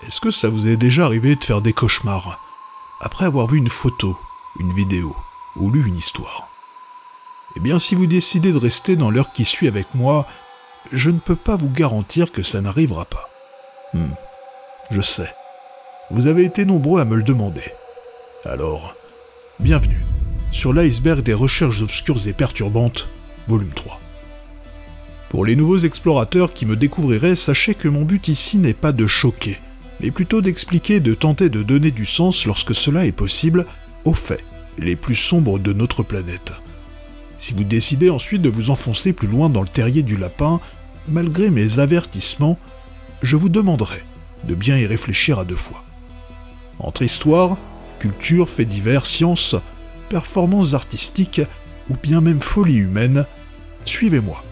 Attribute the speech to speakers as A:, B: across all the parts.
A: Est-ce que ça vous est déjà arrivé de faire des cauchemars après avoir vu une photo, une vidéo ou lu une histoire? Eh bien, si vous décidez de rester dans l'heure qui suit avec moi, je ne peux pas vous garantir que ça n'arrivera pas. Je sais. Vous avez été nombreux à me le demander. Alors, bienvenue sur l'iceberg des recherches obscures et perturbantes, volume 3. Pour les nouveaux explorateurs qui me découvriraient, sachez que mon but ici n'est pas de choquer, mais plutôt d'expliquer et de tenter de donner du sens lorsque cela est possible aux faits les plus sombres de notre planète. Si vous décidez ensuite de vous enfoncer plus loin dans le terrier du lapin, malgré mes avertissements, je vous demanderai de bien y réfléchir à deux fois. Entre histoire, culture, faits divers, sciences, performances artistiques ou bien même folie humaine, suivez-moi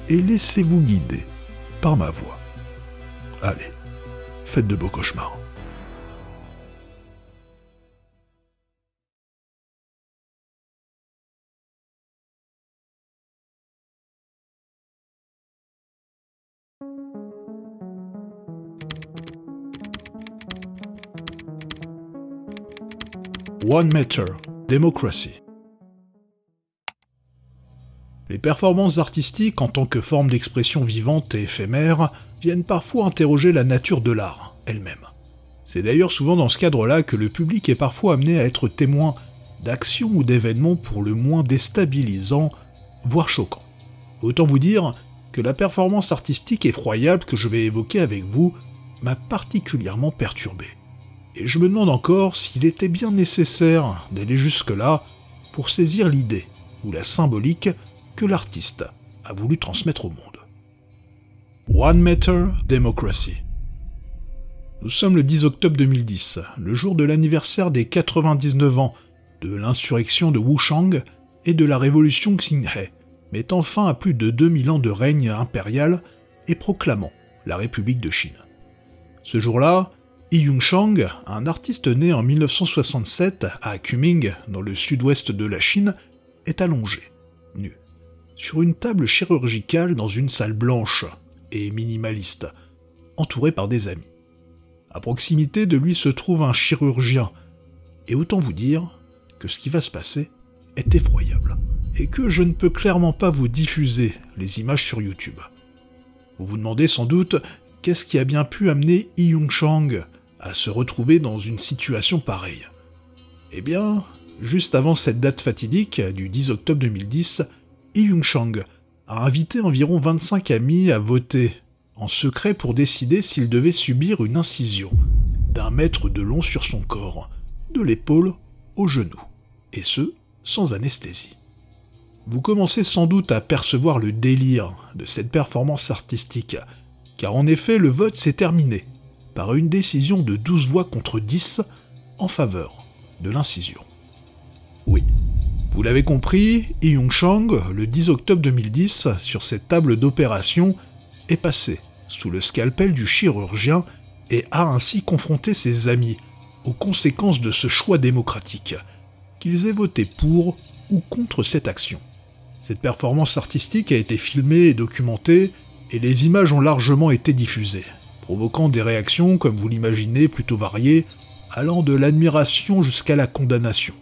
A: et laissez-vous guider par ma voix. Allez, faites de beaux cauchemars. One Matter, Democracy. Les performances artistiques en tant que forme d'expression vivante et éphémère viennent parfois interroger la nature de l'art elle-même. C'est d'ailleurs souvent dans ce cadre-là que le public est parfois amené à être témoin d'actions ou d'événements pour le moins déstabilisants, voire choquants. Autant vous dire que la performance artistique effroyable que je vais évoquer avec vous m'a particulièrement perturbé. Et je me demande encore s'il était bien nécessaire d'aller jusque-là pour saisir l'idée ou la symbolique que l'artiste a voulu transmettre au monde. One Matter, Democracy. Nous sommes le 10 octobre 2010, le jour de l'anniversaire des 99 ans de l'insurrection de Wuchang et de la révolution Xinhe, mettant fin à plus de 2000 ans de règne impérial et proclamant la République de Chine. Ce jour-là, Yi Yunchang, un artiste né en 1967 à Kunming, dans le sud-ouest de la Chine, est allongé, nu, sur une table chirurgicale dans une salle blanche et minimaliste, entouré par des amis. À proximité de lui se trouve un chirurgien, et autant vous dire que ce qui va se passer est effroyable, et que je ne peux clairement pas vous diffuser les images sur YouTube. Vous vous demandez sans doute qu'est-ce qui a bien pu amener Yi Yunchang à se retrouver dans une situation pareille. Eh bien, juste avant cette date fatidique du 10 octobre 2010, Yi Yunchang a invité environ 25 amis à voter en secret pour décider s'il devait subir une incision d'1 mètre de long sur son corps, de l'épaule au genou, et ce, sans anesthésie. Vous commencez sans doute à percevoir le délire de cette performance artistique, car en effet le vote s'est terminé par une décision de 12 voix contre 10 en faveur de l'incision. Oui, vous l'avez compris, Yi Yunchang, le 10 octobre 2010, sur cette table d'opération, est passé sous le scalpel du chirurgien et a ainsi confronté ses amis aux conséquences de ce choix démocratique, qu'ils aient voté pour ou contre cette action. Cette performance artistique a été filmée et documentée, et les images ont largement été diffusées, provoquant des réactions, comme vous l'imaginez, plutôt variées, allant de l'admiration jusqu'à la condamnation.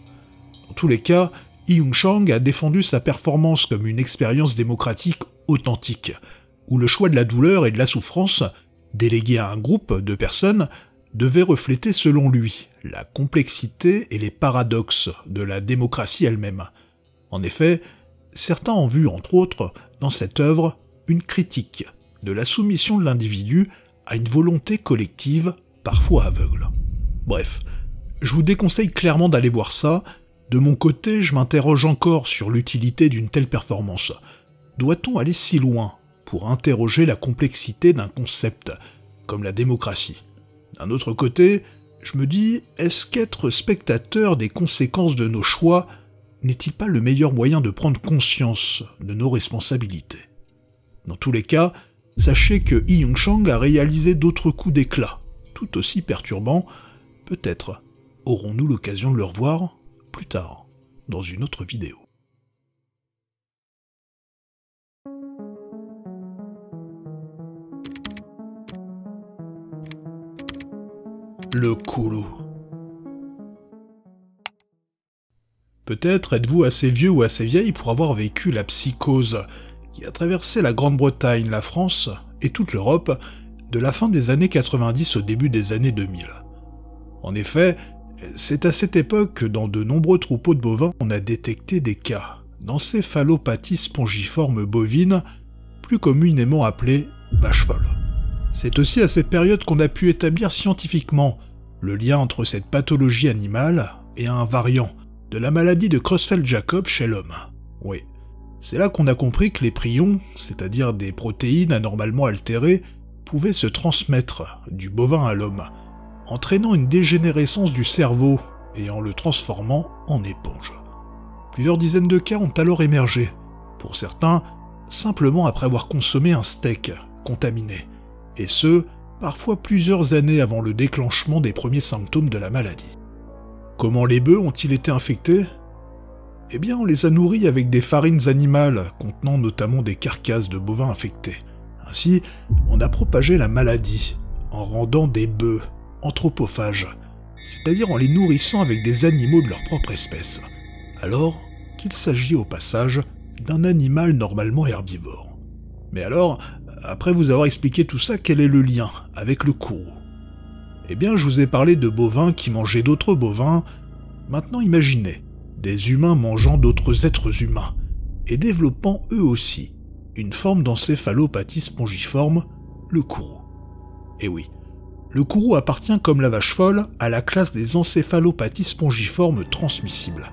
A: Dans tous les cas, Yi Yunchang a défendu sa performance comme une expérience démocratique authentique, où le choix de la douleur et de la souffrance, délégué à un groupe de personnes, devait refléter selon lui la complexité et les paradoxes de la démocratie elle-même. En effet, certains ont vu, entre autres, dans cette œuvre, une critique de la soumission de l'individu à une volonté collective, parfois aveugle. Bref, je vous déconseille clairement d'aller voir ça. De mon côté, je m'interroge encore sur l'utilité d'une telle performance. Doit-on aller si loin pour interroger la complexité d'un concept comme la démocratie? D'un autre côté, je me dis, est-ce qu'être spectateur des conséquences de nos choix n'est-il pas le meilleur moyen de prendre conscience de nos responsabilités? Dans tous les cas, sachez que Yi Yunchang a réalisé d'autres coups d'éclat, tout aussi perturbants. Peut-être aurons-nous l'occasion de le revoir plus tard, dans une autre vidéo. Le kourou. Peut-être êtes-vous assez vieux ou assez vieille pour avoir vécu la psychose qui a traversé la Grande-Bretagne, la France et toute l'Europe de la fin des années 90 au début des années 2000. En effet, c'est à cette époque que dans de nombreux troupeaux de bovins on a détecté des cas d'encéphalopathie spongiforme bovine, plus communément appelée vache folle. C'est aussi à cette période qu'on a pu établir scientifiquement le lien entre cette pathologie animale et un variant de la maladie de Creutzfeldt-Jakob chez l'homme. Oui, c'est là qu'on a compris que les prions, c'est-à-dire des protéines anormalement altérées, pouvaient se transmettre du bovin à l'homme, entraînant une dégénérescence du cerveau et en le transformant en éponge. Plusieurs dizaines de cas ont alors émergé, pour certains simplement après avoir consommé un steak contaminé, et ce, parfois plusieurs années avant le déclenchement des premiers symptômes de la maladie. Comment les bœufs ont-ils été infectés ? Eh bien, on les a nourris avec des farines animales, contenant notamment des carcasses de bovins infectés. Ainsi, on a propagé la maladie, en rendant des bœufs anthropophages, c'est-à-dire en les nourrissant avec des animaux de leur propre espèce, alors qu'il s'agit au passage d'un animal normalement herbivore. Mais alors, après vous avoir expliqué tout ça, quel est le lien avec le kourou ? Eh bien, je vous ai parlé de bovins qui mangeaient d'autres bovins. Maintenant, imaginez des humains mangeant d'autres êtres humains et développant eux aussi une forme d'encéphalopathie spongiforme, le kourou. Et oui, le kourou appartient comme la vache folle à la classe des encéphalopathies spongiformes transmissibles.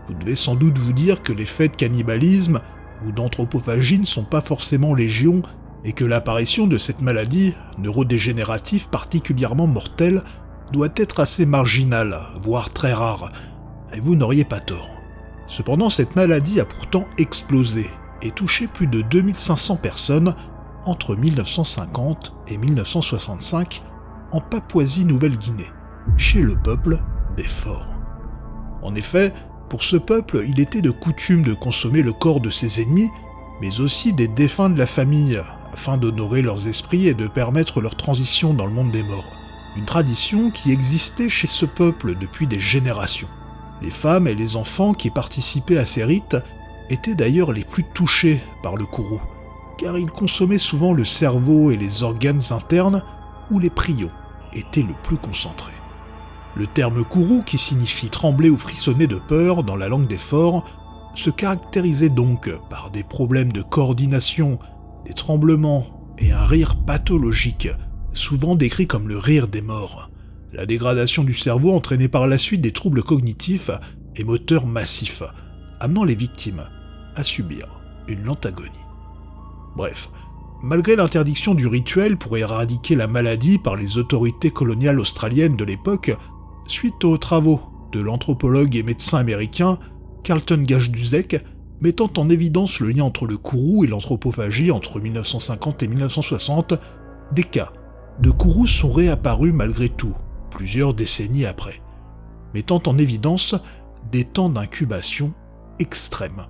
A: Vous devez sans doute vous dire que les faits de cannibalisme ou d'anthropophagie ne sont pas forcément légion et que l'apparition de cette maladie neurodégénérative particulièrement mortelle doit être assez marginale, voire très rare, et vous n'auriez pas tort. Cependant, cette maladie a pourtant explosé et touché plus de 2500 personnes entre 1950 et 1965 en Papouasie-Nouvelle-Guinée, chez le peuple des Forts. En effet, pour ce peuple, il était de coutume de consommer le corps de ses ennemis, mais aussi des défunts de la famille, afin d'honorer leurs esprits et de permettre leur transition dans le monde des morts. Une tradition qui existait chez ce peuple depuis des générations. Les femmes et les enfants qui participaient à ces rites étaient d'ailleurs les plus touchés par le kourou, car ils consommaient souvent le cerveau et les organes internes où les prions étaient le plus concentrés. Le terme kourou, qui signifie trembler ou frissonner de peur dans la langue des Forts, se caractérisait donc par des problèmes de coordination, des tremblements et un rire pathologique, souvent décrit comme le rire des morts. La dégradation du cerveau entraînait par la suite des troubles cognitifs et moteurs massifs, amenant les victimes à subir une lente agonie. Bref, malgré l'interdiction du rituel pour éradiquer la maladie par les autorités coloniales australiennes de l'époque, suite aux travaux de l'anthropologue et médecin américain Carlton Gajduszek, mettant en évidence le lien entre le kourou et l'anthropophagie entre 1950 et 1960, des cas de kourou sont réapparus malgré tout, plusieurs décennies après, mettant en évidence des temps d'incubation extrêmes,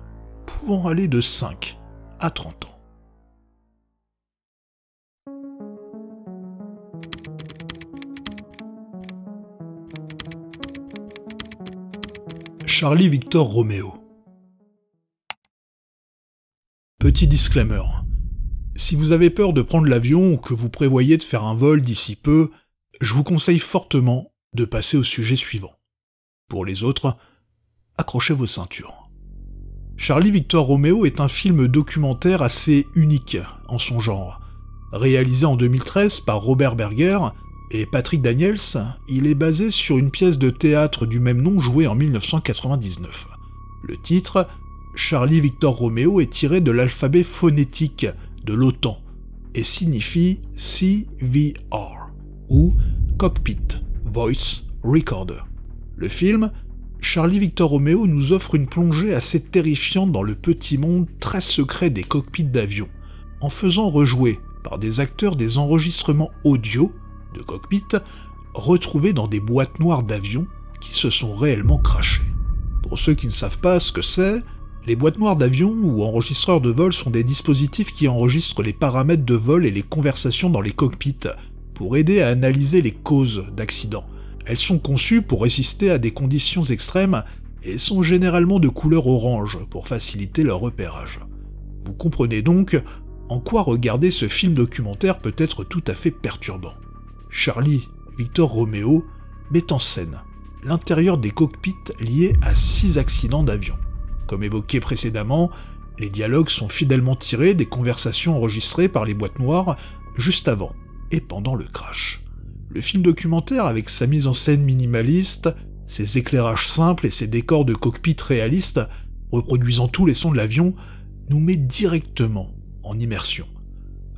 A: pouvant aller de 5 à 30 ans. Charlie Victor Romeo. Petit disclaimer. Si vous avez peur de prendre l'avion ou que vous prévoyez de faire un vol d'ici peu, je vous conseille fortement de passer au sujet suivant. Pour les autres, accrochez vos ceintures. Charlie Victor Romeo est un film documentaire assez unique en son genre. Réalisé en 2013 par Robert Berger et Patrick Daniels, il est basé sur une pièce de théâtre du même nom jouée en 1999. Le titre, Charlie Victor Romeo, est tiré de l'alphabet phonétique de l'OTAN et signifie CVR, ou Cockpit Voice Recorder. Le film, Charlie Victor Romeo, nous offre une plongée assez terrifiante dans le petit monde très secret des cockpits d'avion, en faisant rejouer par des acteurs des enregistrements audio de cockpit retrouvés dans des boîtes noires d'avions qui se sont réellement crashées. Pour ceux qui ne savent pas ce que c'est, les boîtes noires d'avion ou enregistreurs de vol sont des dispositifs qui enregistrent les paramètres de vol et les conversations dans les cockpits pour aider à analyser les causes d'accidents. Elles sont conçues pour résister à des conditions extrêmes et sont généralement de couleur orange pour faciliter leur repérage. Vous comprenez donc en quoi regarder ce film documentaire peut être tout à fait perturbant. Charlie Victor Romeo met en scène l'intérieur des cockpits liés à 6 accidents d'avion. Comme évoqué précédemment, les dialogues sont fidèlement tirés des conversations enregistrées par les boîtes noires juste avant et pendant le crash. Le film documentaire, avec sa mise en scène minimaliste, ses éclairages simples et ses décors de cockpit réalistes, reproduisant tous les sons de l'avion, nous met directement en immersion.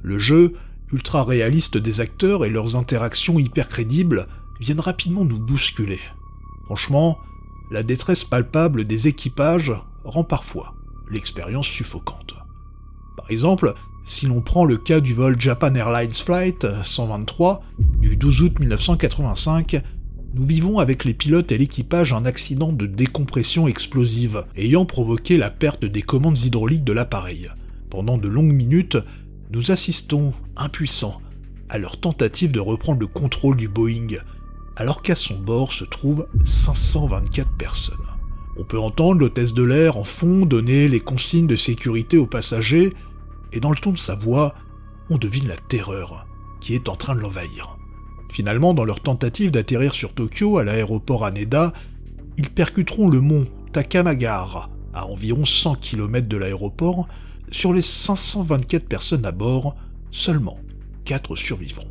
A: Le jeu ultra réaliste des acteurs et leurs interactions hyper crédibles viennent rapidement nous bousculer. Franchement, la détresse palpable des équipages rend parfois l'expérience suffocante. Par exemple, si l'on prend le cas du vol Japan Airlines Flight 123 du 12 août 1985, nous vivons avec les pilotes et l'équipage un accident de décompression explosive ayant provoqué la perte des commandes hydrauliques de l'appareil. Pendant de longues minutes, nous assistons, impuissants, à leur tentative de reprendre le contrôle du Boeing, alors qu'à son bord se trouvent 524 personnes. On peut entendre l'hôtesse de l'air en fond donner les consignes de sécurité aux passagers, et dans le ton de sa voix, on devine la terreur qui est en train de l'envahir. Finalement, dans leur tentative d'atterrir sur Tokyo à l'aéroport Haneda, ils percuteront le mont Takamagahara, à environ 100 km de l'aéroport. Sur les 524 personnes à bord, seulement 4 survivront.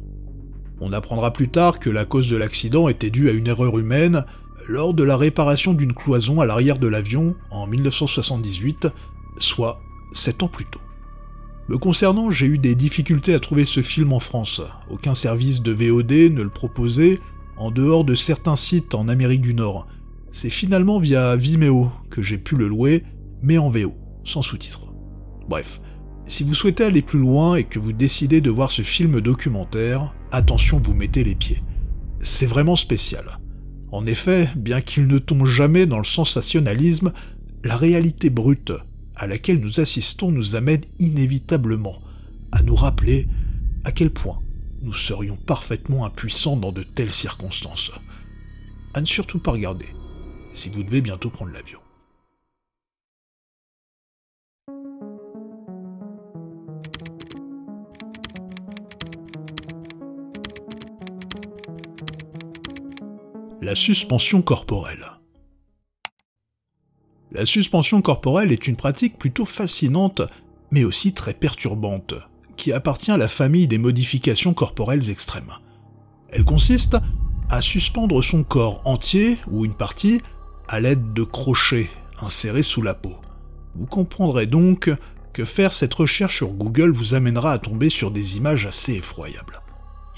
A: On apprendra plus tard que la cause de l'accident était due à une erreur humaine lors de la réparation d'une cloison à l'arrière de l'avion en 1978, soit 7 ans plus tôt. Me concernant, j'ai eu des difficultés à trouver ce film en France. Aucun service de VOD ne le proposait, en dehors de certains sites en Amérique du Nord. C'est finalement via Vimeo que j'ai pu le louer, mais en VO, sans sous-titres. Bref, si vous souhaitez aller plus loin et que vous décidez de voir ce film documentaire, attention, vous mettez les pieds. C'est vraiment spécial. En effet, bien qu'il ne tombe jamais dans le sensationnalisme, la réalité brute à laquelle nous assistons nous amène inévitablement à nous rappeler à quel point nous serions parfaitement impuissants dans de telles circonstances. À ne surtout pas regarder, si vous devez bientôt prendre l'avion. La suspension corporelle. La suspension corporelle est une pratique plutôt fascinante, mais aussi très perturbante, qui appartient à la famille des modifications corporelles extrêmes. Elle consiste à suspendre son corps entier, ou une partie, à l'aide de crochets insérés sous la peau. Vous comprendrez donc que faire cette recherche sur Google vous amènera à tomber sur des images assez effroyables.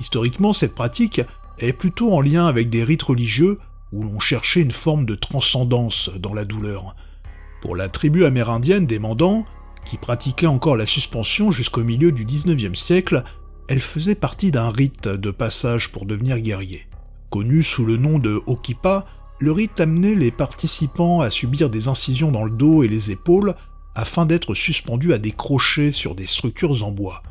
A: Historiquement, cette pratique est plutôt en lien avec des rites religieux où l'on cherchait une forme de transcendance dans la douleur. Pour la tribu amérindienne des Mandans, qui pratiquait encore la suspension jusqu'au milieu du XIXe siècle, elle faisait partie d'un rite de passage pour devenir guerrier. Connu sous le nom de Okipa, le rite amenait les participants à subir des incisions dans le dos et les épaules afin d'être suspendus à des crochets sur des structures en bois.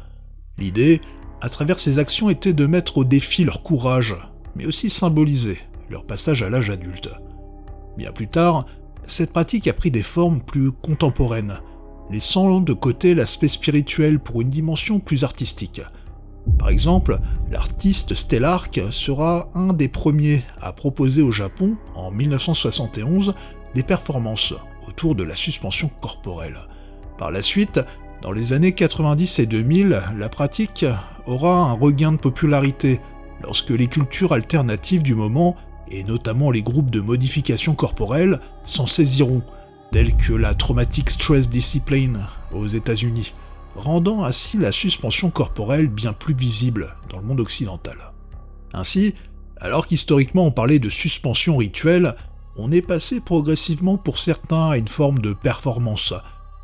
A: L'idée, à travers ces actions, était de mettre au défi leur courage, mais aussi symboliser leur passage à l'âge adulte. Bien plus tard, cette pratique a pris des formes plus contemporaines, laissant de côté l'aspect spirituel pour une dimension plus artistique. Par exemple, l'artiste Stellark sera un des premiers à proposer au Japon, en 1971, des performances autour de la suspension corporelle. Par la suite, dans les années 90 et 2000, la pratique aura un regain de popularité lorsque les cultures alternatives du moment, et notamment les groupes de modification corporelle, s'en saisiront, tels que la Traumatic Stress Discipline aux États-Unis, rendant ainsi la suspension corporelle bien plus visible dans le monde occidental. Ainsi, alors qu'historiquement on parlait de suspension rituelle, on est passé progressivement pour certains à une forme de performance,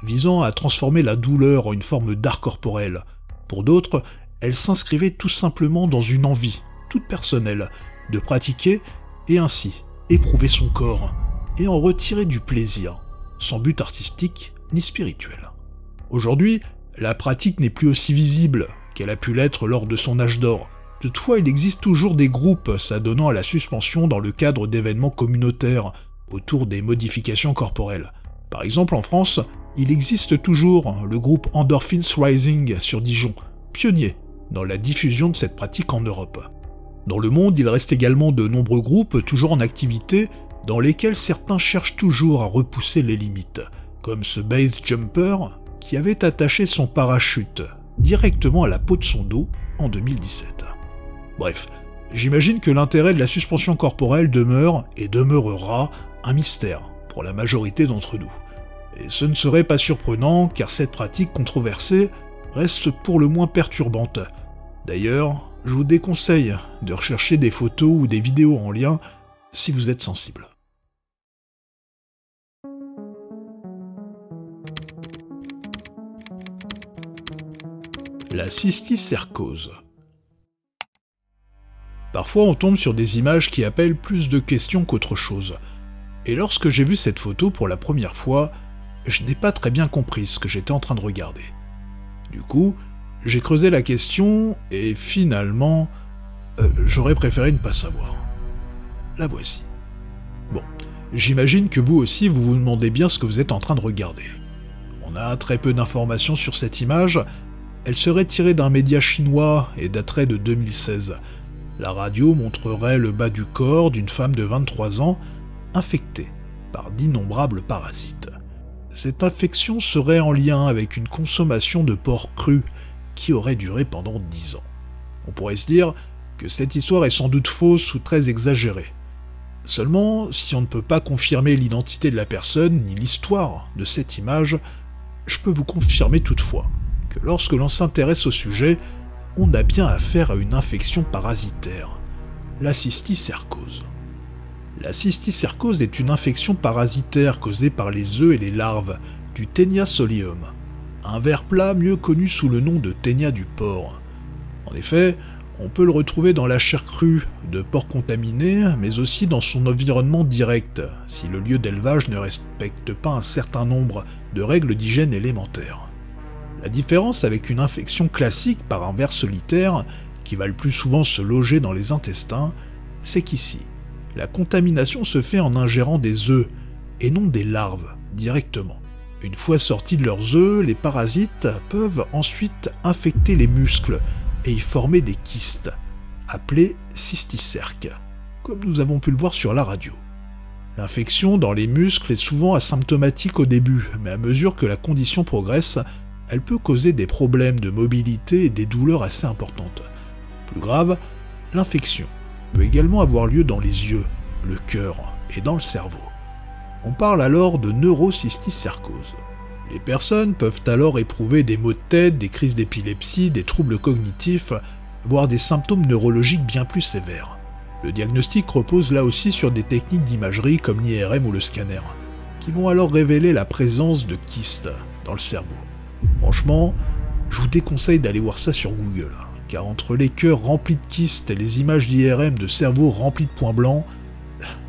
A: visant à transformer la douleur en une forme d'art corporel. Pour d'autres, elle s'inscrivait tout simplement dans une envie, toute personnelle, de pratiquer et ainsi éprouver son corps, et en retirer du plaisir, sans but artistique ni spirituel. Aujourd'hui, la pratique n'est plus aussi visible qu'elle a pu l'être lors de son âge d'or, Toutefois, il existe toujours des groupes s'adonnant à la suspension dans le cadre d'événements communautaires autour des modifications corporelles. Par exemple, en France, il existe toujours le groupe Endorphins Rising sur Dijon, pionnier dans la diffusion de cette pratique en Europe. Dans le monde, il reste également de nombreux groupes toujours en activité dans lesquels certains cherchent toujours à repousser les limites, comme ce base jumper qui avait attaché son parachute directement à la peau de son dos en 2017. Bref, j'imagine que l'intérêt de la suspension corporelle demeure et demeurera un mystère pour la majorité d'entre nous. Et ce ne serait pas surprenant car cette pratique controversée reste pour le moins perturbante. D'ailleurs, je vous déconseille de rechercher des photos ou des vidéos en lien si vous êtes sensible. La cysticercose. Parfois on tombe sur des images qui appellent plus de questions qu'autre chose. Et lorsque j'ai vu cette photo pour la première fois, je n'ai pas très bien compris ce que j'étais en train de regarder. Du coup, j'ai creusé la question et finalement, j'aurais préféré ne pas savoir. La voici. Bon, j'imagine que vous aussi vous vous demandez bien ce que vous êtes en train de regarder. On a très peu d'informations sur cette image. Elle serait tirée d'un média chinois et daterait de 2016. La radio montrerait le bas du corps d'une femme de 23 ans infectée par d'innombrables parasites. Cette infection serait en lien avec une consommation de porc cru qui aurait duré pendant 10 ans. On pourrait se dire que cette histoire est sans doute fausse ou très exagérée. Seulement, si on ne peut pas confirmer l'identité de la personne ni l'histoire de cette image, je peux vous confirmer toutefois que lorsque l'on s'intéresse au sujet, on a bien affaire à une infection parasitaire, la cysticercose. La cysticercose est une infection parasitaire causée par les œufs et les larves du Taenia solium, un ver plat mieux connu sous le nom de Taenia du porc. En effet, on peut le retrouver dans la chair crue de porcs contaminés, mais aussi dans son environnement direct, si le lieu d'élevage ne respecte pas un certain nombre de règles d'hygiène élémentaires. La différence avec une infection classique par un ver solitaire, qui va le plus souvent se loger dans les intestins, c'est qu'ici, la contamination se fait en ingérant des œufs, et non des larves, directement. Une fois sortis de leurs œufs, les parasites peuvent ensuite infecter les muscles et y former des kystes, appelés cysticerques, comme nous avons pu le voir sur la radio. L'infection dans les muscles est souvent asymptomatique au début, mais à mesure que la condition progresse, elle peut causer des problèmes de mobilité et des douleurs assez importantes. Plus grave, l'infection peut également avoir lieu dans les yeux, le cœur et dans le cerveau. On parle alors de neurocysticercose. Les personnes peuvent alors éprouver des maux de tête, des crises d'épilepsie, des troubles cognitifs, voire des symptômes neurologiques bien plus sévères. Le diagnostic repose là aussi sur des techniques d'imagerie comme l'IRM ou le scanner, qui vont alors révéler la présence de kystes dans le cerveau. Franchement, je vous déconseille d'aller voir ça sur Google, car entre les cœurs remplis de kystes et les images d'IRM de cerveau remplis de points blancs,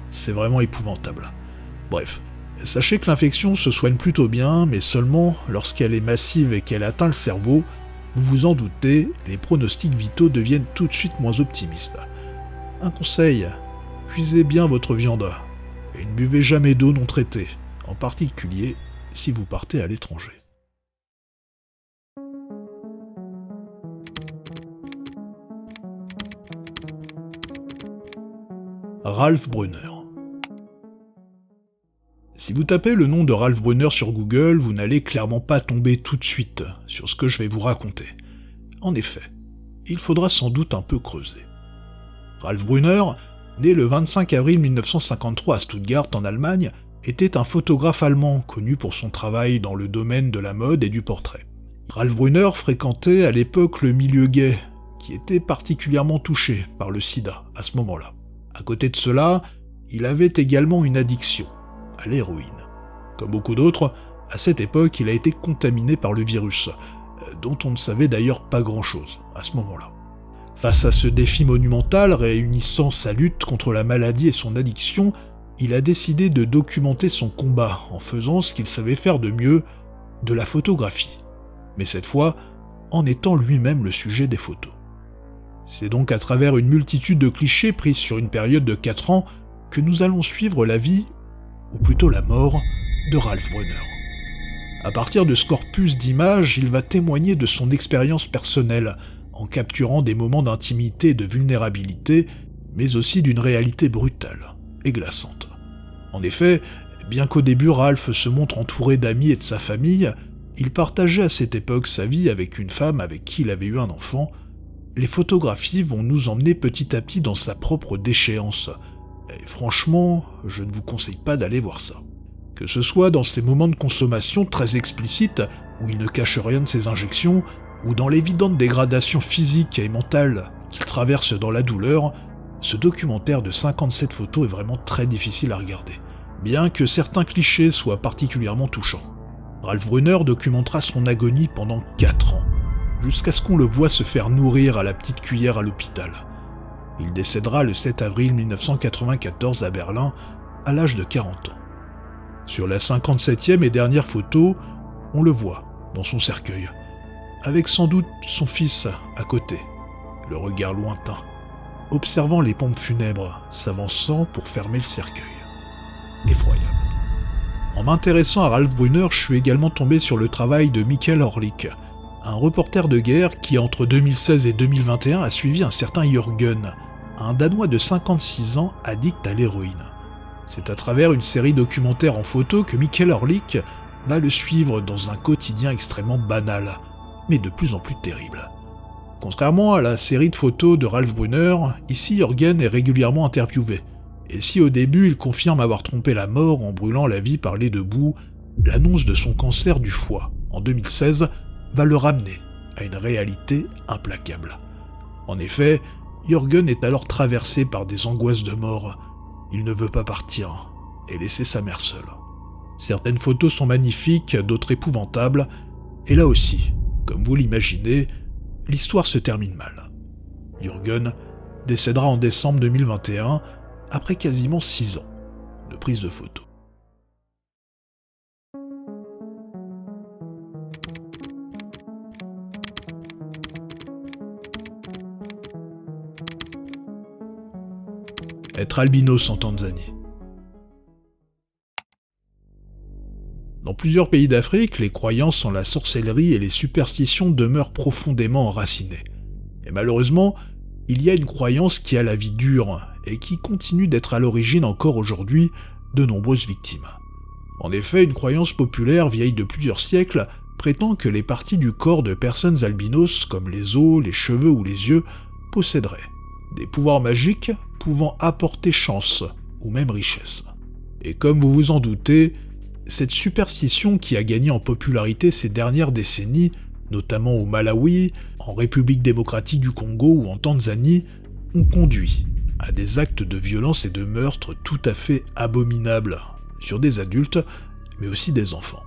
A: c'est vraiment épouvantable. Bref, sachez que l'infection se soigne plutôt bien, mais seulement lorsqu'elle est massive et qu'elle atteint le cerveau, vous vous en doutez, les pronostics vitaux deviennent tout de suite moins optimistes. Un conseil, cuisez bien votre viande, et ne buvez jamais d'eau non traitée, en particulier si vous partez à l'étranger. Ralph Brunner. Si vous tapez le nom de Ralph Brunner sur Google, vous n'allez clairement pas tomber tout de suite sur ce que je vais vous raconter. En effet, il faudra sans doute un peu creuser. Ralph Brunner, né le 25 avril 1953 à Stuttgart en Allemagne, était un photographe allemand connu pour son travail dans le domaine de la mode et du portrait. Ralph Brunner fréquentait à l'époque le milieu gay, qui était particulièrement touché par le sida à ce moment-là. À côté de cela, il avait également une addiction à l'héroïne. Comme beaucoup d'autres, à cette époque, il a été contaminé par le virus, dont on ne savait d'ailleurs pas grand-chose à ce moment-là. Face à ce défi monumental réunissant sa lutte contre la maladie et son addiction, il a décidé de documenter son combat en faisant ce qu'il savait faire de mieux, de la photographie. Mais cette fois, en étant lui-même le sujet des photos. C'est donc à travers une multitude de clichés pris sur une période de 4 ans que nous allons suivre la vie, ou plutôt la mort, de Ralph Brunner. À partir de ce corpus d'images, il va témoigner de son expérience personnelle, en capturant des moments d'intimité et de vulnérabilité, mais aussi d'une réalité brutale et glaçante. En effet, bien qu'au début Ralph se montre entouré d'amis et de sa famille, il partageait à cette époque sa vie avec une femme avec qui il avait eu un enfant. Les photographies vont nous emmener petit à petit dans sa propre déchéance. Et franchement, je ne vous conseille pas d'aller voir ça. Que ce soit dans ses moments de consommation très explicites, où il ne cache rien de ses injections, ou dans l'évidente dégradation physique et mentale qu'il traverse dans la douleur, ce documentaire de 57 photos est vraiment très difficile à regarder, bien que certains clichés soient particulièrement touchants. Ralph Brunner documentera son agonie pendant 4 ans, jusqu'à ce qu'on le voie se faire nourrir à la petite cuillère à l'hôpital. Il décédera le 7 avril 1994 à Berlin, à l'âge de 40 ans. Sur la 57e et dernière photo, on le voit dans son cercueil, avec sans doute son fils à côté, le regard lointain, observant les pompes funèbres s'avançant pour fermer le cercueil. Effroyable. En m'intéressant à Ralph Brunner, je suis également tombé sur le travail de Michael Orlik, un reporter de guerre qui, entre 2016 et 2021, a suivi un certain Jürgen, un Danois de 56 ans addict à l'héroïne. C'est à travers une série documentaire en photo que Michael Orlik va le suivre dans un quotidien extrêmement banal, mais de plus en plus terrible. Contrairement à la série de photos de Ralph Brunner, ici Jürgen est régulièrement interviewé. Et si au début il confirme avoir trompé la mort en brûlant la vie par les deux bouts, l'annonce de son cancer du foie, en 2016, va le ramener à une réalité implacable. En effet, Jürgen est alors traversé par des angoisses de mort. Il ne veut pas partir et laisser sa mère seule. Certaines photos sont magnifiques, d'autres épouvantables, et là aussi, comme vous l'imaginez, l'histoire se termine mal. Jürgen décédera en décembre 2021, après quasiment 6 ans de prise de photos. Être albinos en Tanzanie. Dans plusieurs pays d'Afrique, les croyances en la sorcellerie et les superstitions demeurent profondément enracinées. Et malheureusement, il y a une croyance qui a la vie dure et qui continue d'être à l'origine encore aujourd'hui de nombreuses victimes. En effet, une croyance populaire vieille de plusieurs siècles prétend que les parties du corps de personnes albinos, comme les os, les cheveux ou les yeux, posséderaient des pouvoirs magiques pouvant apporter chance ou même richesse. Et comme vous vous en doutez, cette superstition qui a gagné en popularité ces dernières décennies, notamment au Malawi, en République démocratique du Congo ou en Tanzanie, ont conduit à des actes de violence et de meurtre tout à fait abominables sur des adultes, mais aussi des enfants.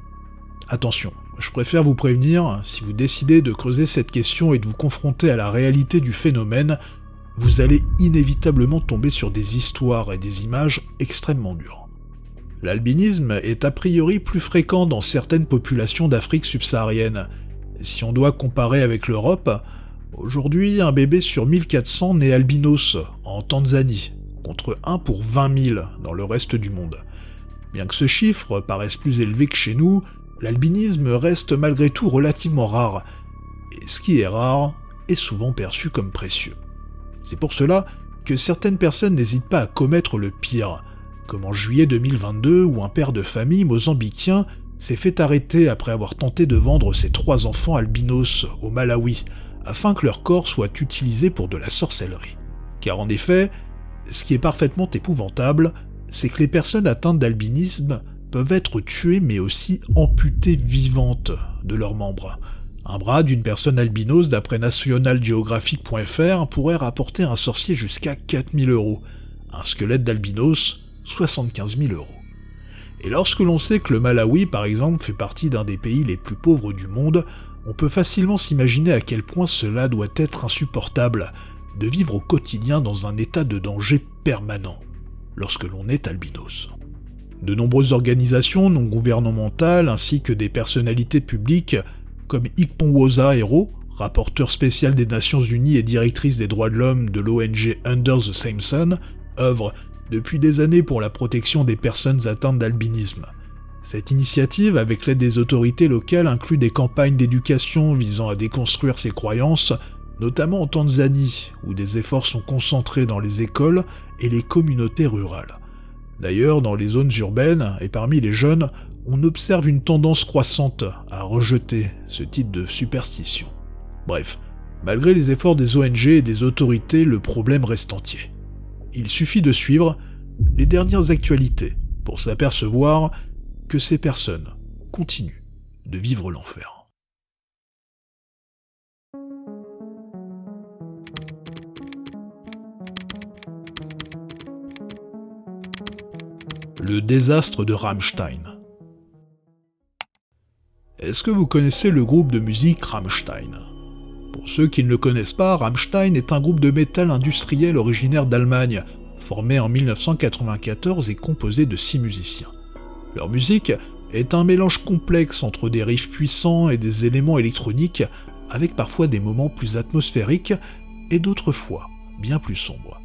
A: Attention, je préfère vous prévenir, si vous décidez de creuser cette question et de vous confronter à la réalité du phénomène, vous allez inévitablement tomber sur des histoires et des images extrêmement dures. L'albinisme est a priori plus fréquent dans certaines populations d'Afrique subsaharienne. Si on doit comparer avec l'Europe, aujourd'hui un bébé sur 1400 naît albinos en Tanzanie, contre 1 pour 20 000 dans le reste du monde. Bien que ce chiffre paraisse plus élevé que chez nous, l'albinisme reste malgré tout relativement rare, et ce qui est rare est souvent perçu comme précieux. C'est pour cela que certaines personnes n'hésitent pas à commettre le pire, comme en juillet 2022 où un père de famille mozambicain s'est fait arrêter après avoir tenté de vendre ses 3 enfants albinos au Malawi, afin que leur corps soit utilisé pour de la sorcellerie. Car en effet, ce qui est parfaitement épouvantable, c'est que les personnes atteintes d'albinisme peuvent être tuées mais aussi amputées vivantes de leurs membres. Un bras d'une personne albinos, d'après nationalgeographic.fr, pourrait rapporter à un sorcier jusqu'à 4 000 €. Un squelette d'albinos, 75 000 €. Et lorsque l'on sait que le Malawi, par exemple, fait partie d'un des pays les plus pauvres du monde, on peut facilement s'imaginer à quel point cela doit être insupportable de vivre au quotidien dans un état de danger permanent lorsque l'on est albinos. De nombreuses organisations non gouvernementales ainsi que des personnalités publiques comme Ikponwoza Hero rapporteure spéciale des Nations Unies et directrice des droits de l'homme de l'ONG Under the Same Sun, œuvre depuis des années pour la protection des personnes atteintes d'albinisme. Cette initiative, avec l'aide des autorités locales, inclut des campagnes d'éducation visant à déconstruire ces croyances, notamment en Tanzanie, où des efforts sont concentrés dans les écoles et les communautés rurales. D'ailleurs, dans les zones urbaines et parmi les jeunes, on observe une tendance croissante à rejeter ce type de superstition. Bref, malgré les efforts des ONG et des autorités, le problème reste entier. Il suffit de suivre les dernières actualités pour s'apercevoir que ces personnes continuent de vivre l'enfer. Le désastre de Rammstein. Est-ce que vous connaissez le groupe de musique Rammstein ? Pour ceux qui ne le connaissent pas, Rammstein est un groupe de métal industriel originaire d'Allemagne, formé en 1994 et composé de 6 musiciens. Leur musique est un mélange complexe entre des riffs puissants et des éléments électroniques, avec parfois des moments plus atmosphériques et d'autres fois bien plus sombres.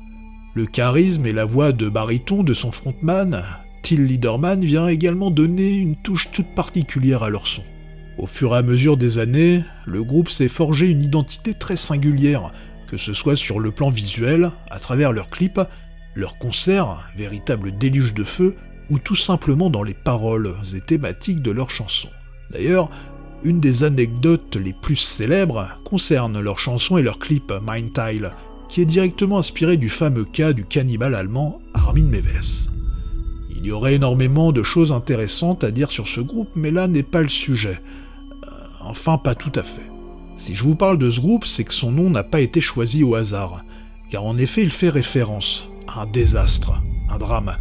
A: Le charisme et la voix de baryton de son frontman, Till Lindemann, vient également donner une touche toute particulière à leur son. Au fur et à mesure des années, le groupe s'est forgé une identité très singulière, que ce soit sur le plan visuel, à travers leurs clips, leurs concerts, véritables déluges de feu, ou tout simplement dans les paroles et thématiques de leurs chansons. D'ailleurs, une des anecdotes les plus célèbres concerne leurs chansons et leurs clips Mein Teil, qui est directement inspiré du fameux cas du cannibale allemand Armin Mewes. Il y aurait énormément de choses intéressantes à dire sur ce groupe, mais là n'est pas le sujet. Enfin, pas tout à fait. Si je vous parle de ce groupe, c'est que son nom n'a pas été choisi au hasard, car en effet il fait référence à un désastre, un drame,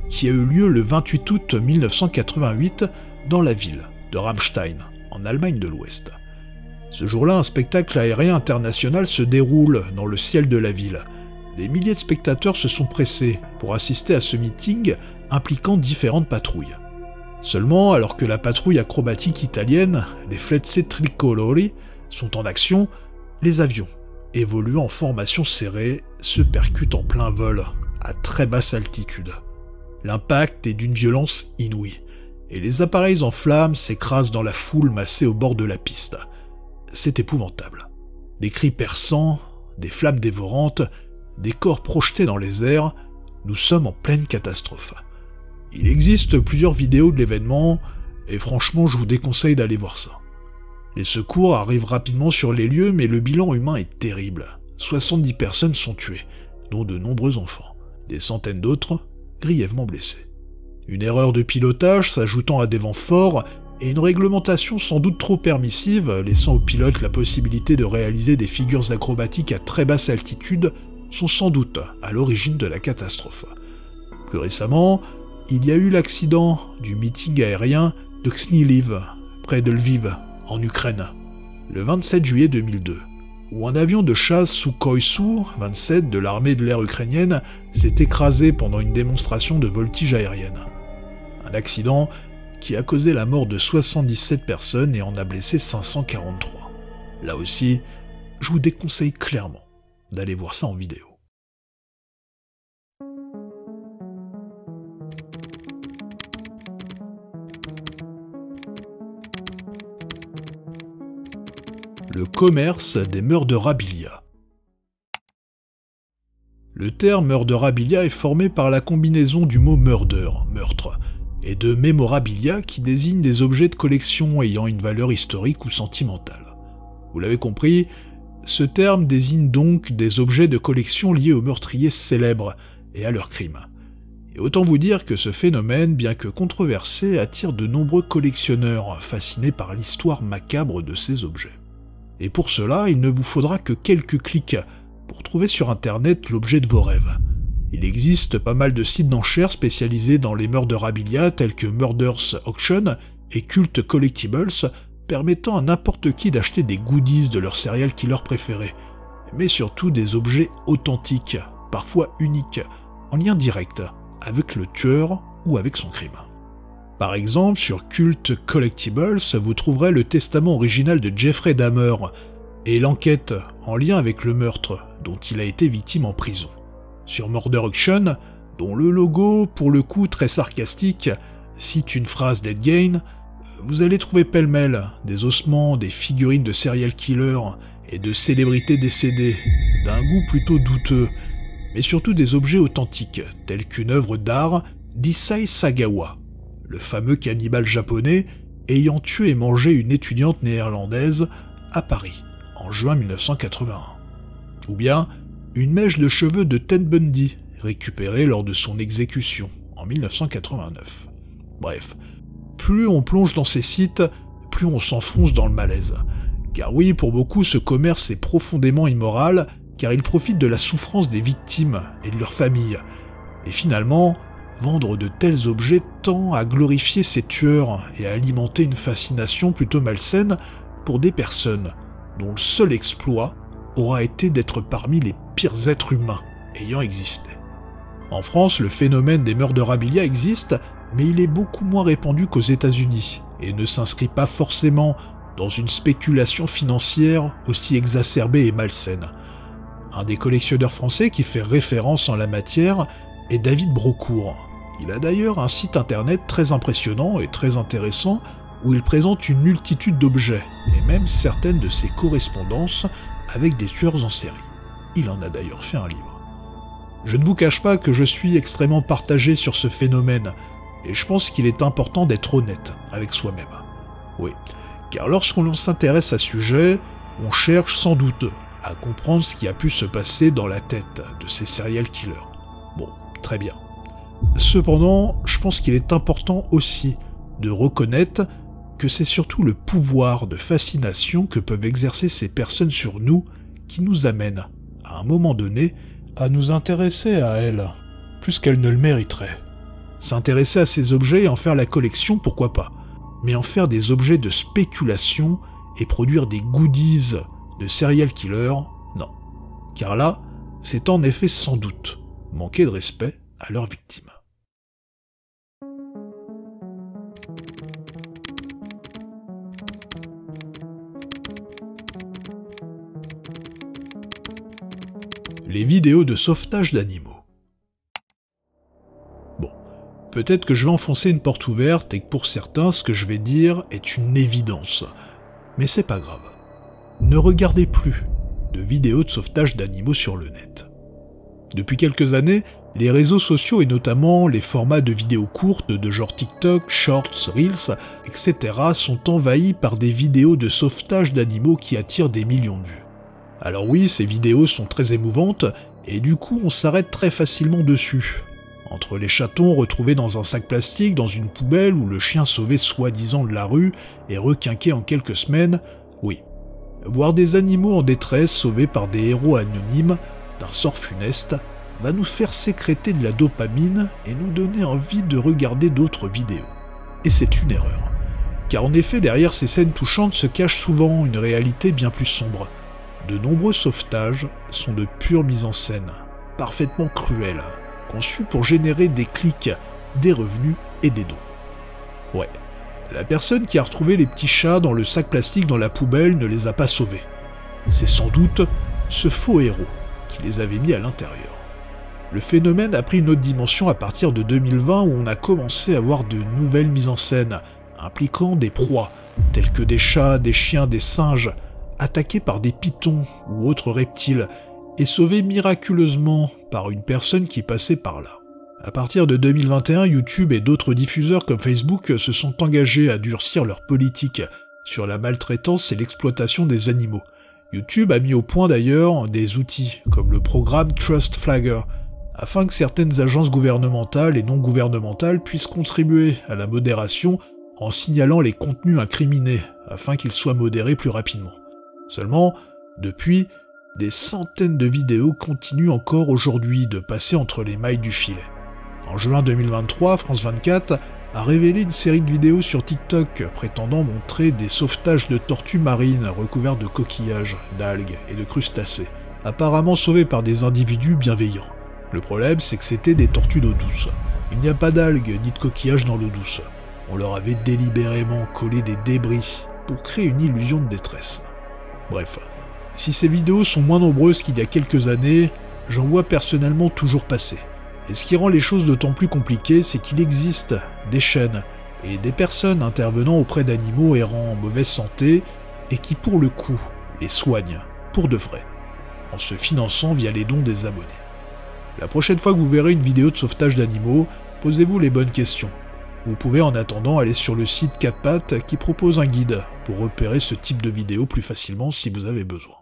A: qui a eu lieu le 28 août 1988 dans la ville de Rammstein, en Allemagne de l'Ouest. Ce jour-là, un spectacle aérien international se déroule dans le ciel de la ville. Des milliers de spectateurs se sont pressés pour assister à ce meeting impliquant différentes patrouilles. Seulement, alors que la patrouille acrobatique italienne, les Flecce Tricolori, sont en action, les avions, évoluant en formation serrée, se percutent en plein vol, à très basse altitude. L'impact est d'une violence inouïe, et les appareils en flammes s'écrasent dans la foule massée au bord de la piste. C'est épouvantable. Des cris perçants, des flammes dévorantes, des corps projetés dans les airs, nous sommes en pleine catastrophe. Il existe plusieurs vidéos de l'événement, et franchement je vous déconseille d'aller voir ça. Les secours arrivent rapidement sur les lieux, mais le bilan humain est terrible. 70 personnes sont tuées, dont de nombreux enfants. Des centaines d'autres grièvement blessés. Une erreur de pilotage s'ajoutant à des vents forts et une réglementation sans doute trop permissive, laissant aux pilotes la possibilité de réaliser des figures acrobatiques à très basse altitude, sont sans doute à l'origine de la catastrophe. Plus récemment, il y a eu l'accident du meeting aérien de Ksniliv, près de Lviv, en Ukraine, le 27 juillet 2002. Où un avion de chasse Sukhoi Su-27 de l'armée de l'air ukrainienne s'est écrasé pendant une démonstration de voltige aérienne. Un accident qui a causé la mort de 77 personnes et en a blessé 543. Là aussi, je vous déconseille clairement d'aller voir ça en vidéo. Le commerce des murderabilia. Le terme murderabilia est formé par la combinaison du mot murder, meurtre, et de memorabilia qui désigne des objets de collection ayant une valeur historique ou sentimentale. Vous l'avez compris, ce terme désigne donc des objets de collection liés aux meurtriers célèbres et à leurs crimes. Et autant vous dire que ce phénomène, bien que controversé, attire de nombreux collectionneurs fascinés par l'histoire macabre de ces objets. Et pour cela, il ne vous faudra que quelques clics pour trouver sur internet l'objet de vos rêves. Il existe pas mal de sites d'enchères spécialisés dans les murderabilia tels que Murders Auction et Cult Collectibles, permettant à n'importe qui d'acheter des goodies de leur serial killer préféré, mais surtout des objets authentiques, parfois uniques, en lien direct avec le tueur ou avec son crime. Par exemple, sur Cult Collectibles, vous trouverez le testament original de Jeffrey Dahmer, et l'enquête en lien avec le meurtre dont il a été victime en prison. Sur Murder Auction, dont le logo, pour le coup très sarcastique, cite une phrase d'Ed Gein, vous allez trouver pêle-mêle des ossements, des figurines de serial killers et de célébrités décédées, d'un goût plutôt douteux, mais surtout des objets authentiques, tels qu'une œuvre d'art d'Issai Sagawa, le fameux cannibale japonais ayant tué et mangé une étudiante néerlandaise à Paris, en juin 1981. Ou bien une mèche de cheveux de Ted Bundy, récupérée lors de son exécution, en 1989. Bref, plus on plonge dans ces sites, plus on s'enfonce dans le malaise. Car oui, pour beaucoup, ce commerce est profondément immoral, car il profite de la souffrance des victimes et de leurs familles. Et finalement, vendre de tels objets tend à glorifier ces tueurs et à alimenter une fascination plutôt malsaine pour des personnes dont le seul exploit aura été d'être parmi les pires êtres humains ayant existé. En France, le phénomène des murderabilia existe, mais il est beaucoup moins répandu qu'aux États-Unis et ne s'inscrit pas forcément dans une spéculation financière aussi exacerbée et malsaine. Un des collectionneurs français qui fait référence en la matière est David Brocourt. Il a d'ailleurs un site internet très impressionnant et très intéressant où il présente une multitude d'objets et même certaines de ses correspondances avec des tueurs en série. Il en a d'ailleurs fait un livre. Je ne vous cache pas que je suis extrêmement partagé sur ce phénomène, et je pense qu'il est important d'être honnête avec soi-même. Oui, car lorsqu'on s'intéresse à ce sujet, on cherche sans doute à comprendre ce qui a pu se passer dans la tête de ces serial killers. Bon, très bien. Cependant, je pense qu'il est important aussi de reconnaître que c'est surtout le pouvoir de fascination que peuvent exercer ces personnes sur nous qui nous amène, à un moment donné, à nous intéresser à elles, plus qu'elles ne le mériteraient. S'intéresser à ces objets et en faire la collection, pourquoi pas, mais en faire des objets de spéculation et produire des goodies de serial killers, non. Car là, c'est en effet sans doute manquer de respect à leurs victimes. Les vidéos de sauvetage d'animaux. Bon, peut-être que je vais enfoncer une porte ouverte et que pour certains, ce que je vais dire est une évidence. Mais c'est pas grave. Ne regardez plus de vidéos de sauvetage d'animaux sur le net. Depuis quelques années, les réseaux sociaux et notamment les formats de vidéos courtes de genre TikTok, Shorts, Reels, etc. sont envahis par des vidéos de sauvetage d'animaux qui attirent des millions de vues. Alors oui, ces vidéos sont très émouvantes, et du coup on s'arrête très facilement dessus. Entre les chatons retrouvés dans un sac plastique dans une poubelle ou le chien sauvé soi-disant de la rue et requinqué en quelques semaines, oui. Voir des animaux en détresse sauvés par des héros anonymes d'un sort funeste va nous faire sécréter de la dopamine et nous donner envie de regarder d'autres vidéos. Et c'est une erreur. Car en effet, derrière ces scènes touchantes se cache souvent une réalité bien plus sombre. De nombreux sauvetages sont de pure mise en scène, parfaitement cruels, conçus pour générer des clics, des revenus et des dons. Ouais, la personne qui a retrouvé les petits chats dans le sac plastique dans la poubelle ne les a pas sauvés. C'est sans doute ce faux héros qui les avait mis à l'intérieur. Le phénomène a pris une autre dimension à partir de 2020 où on a commencé à voir de nouvelles mises en scène, impliquant des proies, telles que des chats, des chiens, des singes, attaqués par des pythons ou autres reptiles, et sauvés miraculeusement par une personne qui passait par là. À partir de 2021, YouTube et d'autres diffuseurs comme Facebook se sont engagés à durcir leur politique sur la maltraitance et l'exploitation des animaux. YouTube a mis au point d'ailleurs des outils, comme le programme Trust Flagger, afin que certaines agences gouvernementales et non gouvernementales puissent contribuer à la modération en signalant les contenus incriminés, afin qu'ils soient modérés plus rapidement. Seulement, depuis, des centaines de vidéos continuent encore aujourd'hui de passer entre les mailles du filet. En juin 2023, France 24 a révélé une série de vidéos sur TikTok prétendant montrer des sauvetages de tortues marines recouvertes de coquillages, d'algues et de crustacés, apparemment sauvées par des individus bienveillants. Le problème, c'est que c'était des tortues d'eau douce. Il n'y a pas d'algues ni de coquillages dans l'eau douce. On leur avait délibérément collé des débris pour créer une illusion de détresse. Bref, Si ces vidéos sont moins nombreuses qu'il y a quelques années, j'en vois personnellement toujours passer. Et ce qui rend les choses d'autant plus compliquées, c'est qu'il existe des chaînes et des personnes intervenant auprès d'animaux errant en mauvaise santé et qui pour le coup les soignent pour de vrai, en se finançant via les dons des abonnés. La prochaine fois que vous verrez une vidéo de sauvetage d'animaux, posez-vous les bonnes questions. Vous pouvez en attendant aller sur le site 4 pattes qui propose un guide pour repérer ce type de vidéo plus facilement si vous avez besoin.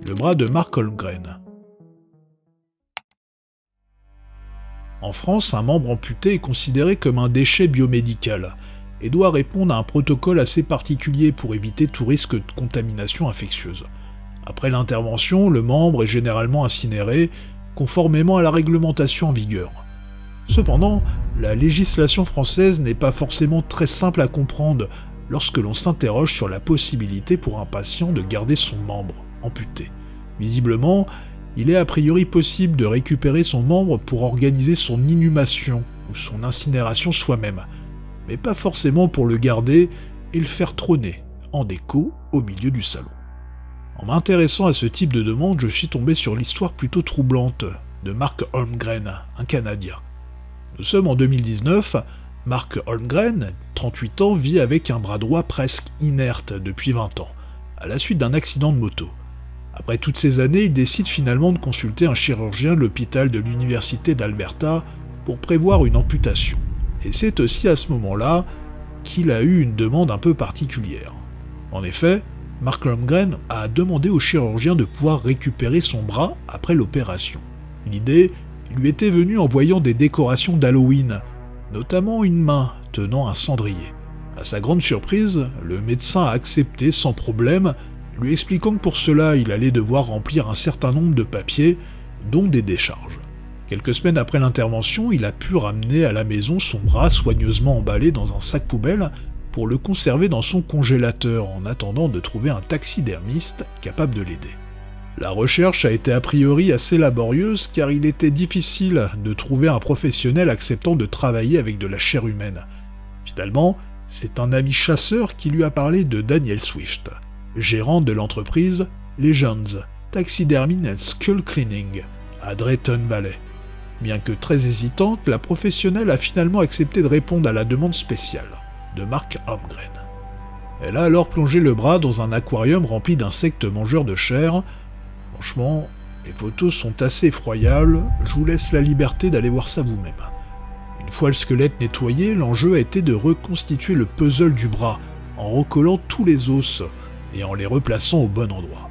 A: Le bras de Mark Holmgren. En France, un membre amputé est considéré comme un déchet biomédical et doit répondre à un protocole assez particulier pour éviter tout risque de contamination infectieuse. Après l'intervention, le membre est généralement incinéré, conformément à la réglementation en vigueur. Cependant, la législation française n'est pas forcément très simple à comprendre lorsque l'on s'interroge sur la possibilité pour un patient de garder son membre amputé. Visiblement, il est a priori possible de récupérer son membre pour organiser son inhumation ou son incinération soi-même, mais pas forcément pour le garder et le faire trôner en déco au milieu du salon. En m'intéressant à ce type de demande, je suis tombé sur l'histoire plutôt troublante de Mark Holmgren, un Canadien. Nous sommes en 2019, Mark Holmgren, 38 ans, vit avec un bras droit presque inerte depuis 20 ans, à la suite d'un accident de moto. Après toutes ces années, il décide finalement de consulter un chirurgien de l'hôpital de l'Université d'Alberta pour prévoir une amputation. Et c'est aussi à ce moment-là qu'il a eu une demande un peu particulière. En effet, Mark Holmgren a demandé au chirurgien de pouvoir récupérer son bras après l'opération. L'idée lui était venue en voyant des décorations d'Halloween, notamment une main tenant un cendrier. À sa grande surprise, le médecin a accepté sans problème, lui expliquant que pour cela, il allait devoir remplir un certain nombre de papiers, dont des décharges. Quelques semaines après l'intervention, il a pu ramener à la maison son bras soigneusement emballé dans un sac poubelle pour le conserver dans son congélateur en attendant de trouver un taxidermiste capable de l'aider. La recherche a été a priori assez laborieuse car il était difficile de trouver un professionnel acceptant de travailler avec de la chair humaine. Finalement, c'est un ami chasseur qui lui a parlé de Daniel Swift, gérant de l'entreprise Legends Taxidermy and Skull Cleaning à Drayton Valley. Bien que très hésitante, la professionnelle a finalement accepté de répondre à la demande spéciale de Mark Holmgren. Elle a alors plongé le bras dans un aquarium rempli d'insectes mangeurs de chair. Franchement, les photos sont assez effroyables, je vous laisse la liberté d'aller voir ça vous-même. Une fois le squelette nettoyé, l'enjeu a été de reconstituer le puzzle du bras en recollant tous les os et en les replaçant au bon endroit.